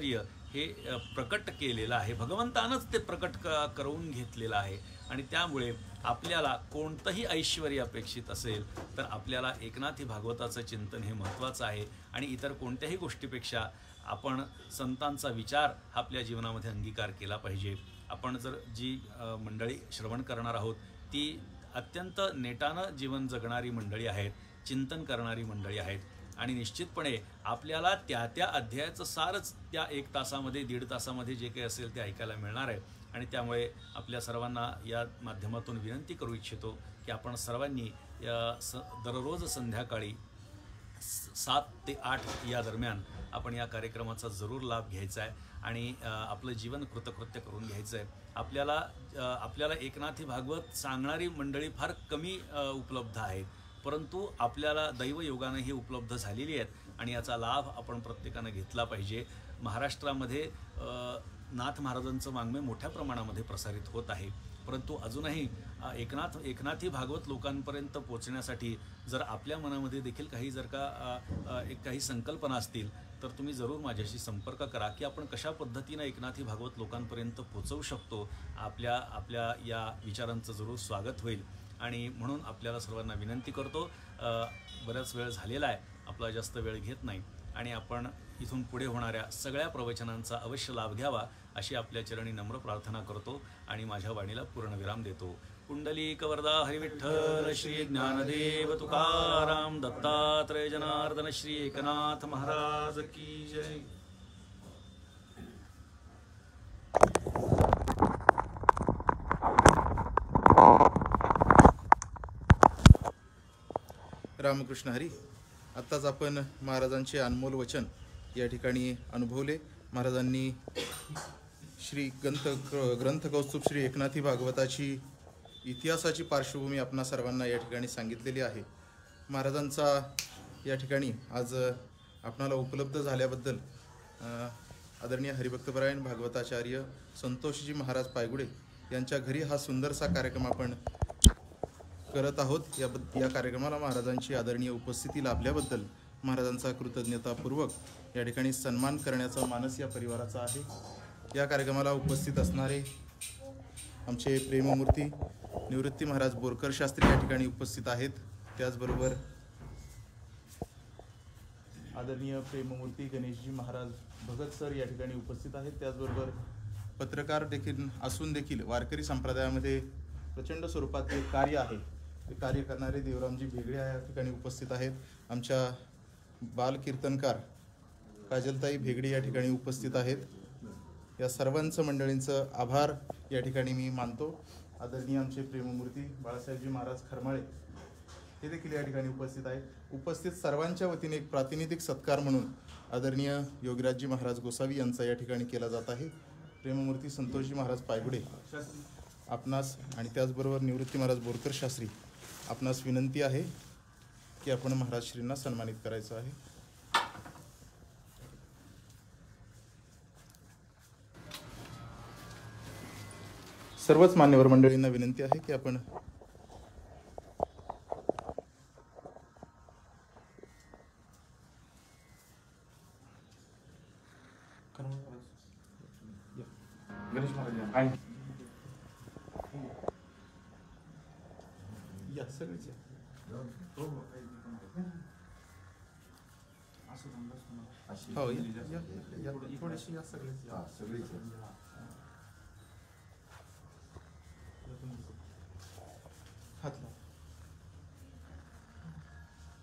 हे प्रकट केलेलं आहे. भगवंतानंच ते प्रकट करून घेतलेलं आहे. आणि त्यामुळे आपल्याला कोणतंही ऐश्वर्य अपेक्षित असेल तर आपल्याला एकनाथी भागवताचं चिंतन हे महत्त्वाचं आहे. आणि इतर कोणत्याही गोष्टीपेक्षा आपण संतांचा विचार हा आपल्या जीवनामध्ये अंगीकार केला पाहिजे. आपण जर जी मंडळी श्रवण करणार आहोत ती अत्यंत नेटानं जीवन जगणारी मंडळी आहेत, चिंतन करणारी मंडळी आहेत आणि निश्चितपणे आपल्याला त्या अध्यायाचं सारच त्या 1 तासामध्ये 1.5 तासामध्ये जे काही असेल ते ऐकायला मिळणार आहे. आणि त्यामुळे आपल्या सर्वांना या माध्यमातून विनंती करू इच्छितो की आपण सर्वांनी दररोज संध्याकाळी 7 ते 8 या दरम्यान आपण या कार्यक्रमाचा जरूर लाभ घ्यायचा आहे आणि आपलं जीवन कृतकृत्य करून घ्यायचं आहे. आपल्याला एकनाथी भागवत सांगणारी मंडळी फार कमी उपलब्ध आहेत, परंतु आपल्याला दैवयोगानं ही उपलब्ध झालेली आहेत आणि याचा लाभ आपण प्रत्येकानं घेतला पाहिजे. महाराष्ट्रामध्ये नाथ महाराजांचं वाङ्मय मोठ्या प्रमाणामध्ये प्रसारित होत आहे, परंतु अजूनही एकनाथी भागवत लोकांपर्यंत पोहोचण्यासाठी जर आपल्या मनामध्ये देखील काही संकल्पना असतील तर तुम्ही जरूर माझ्याशी संपर्क करा की आपण कशा पद्धतीनं एकनाथी भागवत लोकांपर्यंत पोहोचवू शकतो. आपल्या या विचारांचं जरूर स्वागत होईल. आणि म्हणून आपल्याला सर्वांना विनंती करतो, बराच वेळ झालेला आहे, आपला जास्त वेळ घेत नाही आणि आपण इथून पुढे होणाऱ्या सगळ्या प्रवचनांचा अवश्य लाभ घ्यावा अशी आपल्या चरणी नम्र प्रार्थना करतो आणि माझ्या वाणीला पूर्णविराम देतो. कुंडलिक वरदा हरिविठ्ठल श्री ज्ञानदेव तुकाराम दत्तात्रय जनार्दन श्री एकनाथ महाराज की जय. रामकृष्ण हरी. आत्ताच आपण महाराजांचे अनमोल वचन या ठिकाणी अनुभवले. महाराजांनी श्री ग्रंथ कौस्तुभ श्री एकनाथी भागवताची इतिहासाची पार्श्वभूमी आपणा सर्वांना या ठिकाणी सांगितलेली आहे. महाराजांचा या ठिकाणी आज आपणाला उपलब्ध झाल्याबद्दल आदरणीय हरिभक्तपरायण भागवताचार्य संतोषजी महाराज पायगुडे यांच्या घरी हा सुंदरसा कार्यक्रम आपण करत आहोत. या कार्यक्रमाला महाराजांची आदरणीय उपस्थिती लाभल्याबद्दल महाराजांचा कृतज्ञतापूर्वक या ठिकाणी सन्मान करण्याचा मानस या परिवाराचा आहे. या कार्यक्रमाला उपस्थित असणारे आमचे प्रेममूर्ती निवृत्ती महाराज बोरकर शास्त्री या ठिकाणी उपस्थित आहेत. त्याचबरोबर आदरणीय प्रेममूर्ती गणेशजी महाराज भगत सर या ठिकाणी उपस्थित आहेत. त्याचबरोबर पत्रकार देखील असून देखील वारकरी संप्रदायामध्ये प्रचंड स्वरूपाचे कार्य आहे ते कार्य करणारे देवरामजी भेगडे या ठिकाणी उपस्थित आहेत. आमच्या बालकीर्तनकार काजलताई भेगडे या ठिकाणी उपस्थित आहेत. या सर्वांचं मंडळींचं आभार या ठिकाणी मी मानतो. आदरणीय आमचे प्रेममूर्ती बाळासाहेबजी महाराज खरमाळे हे देखील या ठिकाणी उपस्थित आहेत. उपस्थित सर्वांच्या वतीने एक प्रातिनिधिक सत्कार म्हणून आदरणीय योगीराजजी महाराज गोसावी यांचा या ठिकाणी केला जात आहे. प्रेममूर्ती संतोषजी महाराज पायगुडे आपणास आणि त्याचबरोबर निवृत्ती महाराज बोरकर शास्त्री आपणास विनंती आहे की आपण महाराजश्रींना सन्मानित करायचं आहे. सर्वच मान्यवर मंडळींना विनंती आहे की आपण गणेश महाराज या सगळेच या. हो या थोडीशी या सगळेच या. हात लावा.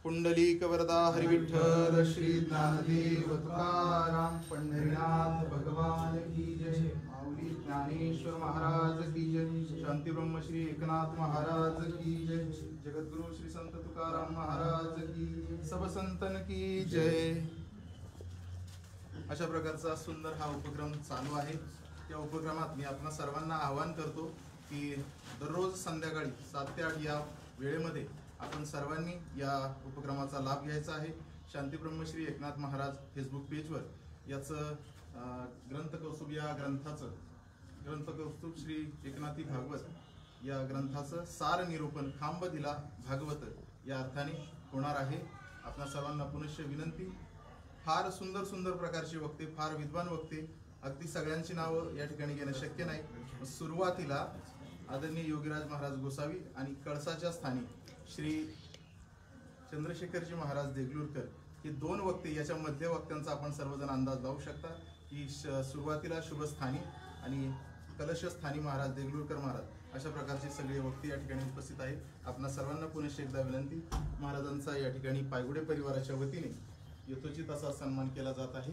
पुंडलिक वरदा हरी विठ्ठल श्री ज्ञानदेव तुकाराम पंढरीनाथ भगवान की जय. माऊली ज्ञानेश्वर महाराज की जय. शांती ब्रह्म श्री एकनाथ महाराज की जय. जगद्गुरु श्री संत तुकाराम महाराज की जय. सब संतन की जय. अशा प्रकारचा सुंदर हा उपक्रम चालू आहे. त्या उपक्रमात मी आपणा सर्वांना आवाहन करतो की दररोज संध्याकाळी 7 ते 8 या वेळेमध्ये आपण सर्वांनी या उपक्रमाचा लाभ घ्यायचा आहे. शांती ब्रह्मश्री एकनाथ महाराज फेसबुक पेजवर याचं ग्रंथ कौस्तुभ या ग्रंथाचं ग्रंथ कौस्तुभ श्री एकनाथी भागवत या ग्रंथाचं सार निरूपण खांब दिला भागवत या अर्थाने होणार आहे. आपणा सर्वांना पुनश्च विनंती. फार सुंदर सुंदर प्रकारचे वक्ते, फार विद्वान वक्ते, अगदी सगळ्यांची नावं या ठिकाणी घेणं शक्य नाही. सुरुवातीला आदरणीय योगीराज महाराज गोसावी आणि कळसाच्या स्थानी श्री चंद्रशेखरजी महाराज देगलूरकर हे 2 वक्ते, याच्या मध्य वक्त्यांचा आपण सर्वजण अंदाज लावू शकता की सुरुवातीला शुभस्थानी आणि कलशस्थानी महाराज देगलूरकर महाराज अशा प्रकारचे सगळे वक्ते या ठिकाणी उपस्थित आहेत. आपणा सर्वांना पुनश्च एकदा विनंती. महाराजांचा या ठिकाणी पायगुडे परिवाराच्या वतीने यथोचित असा सन्मान केला जात आहे.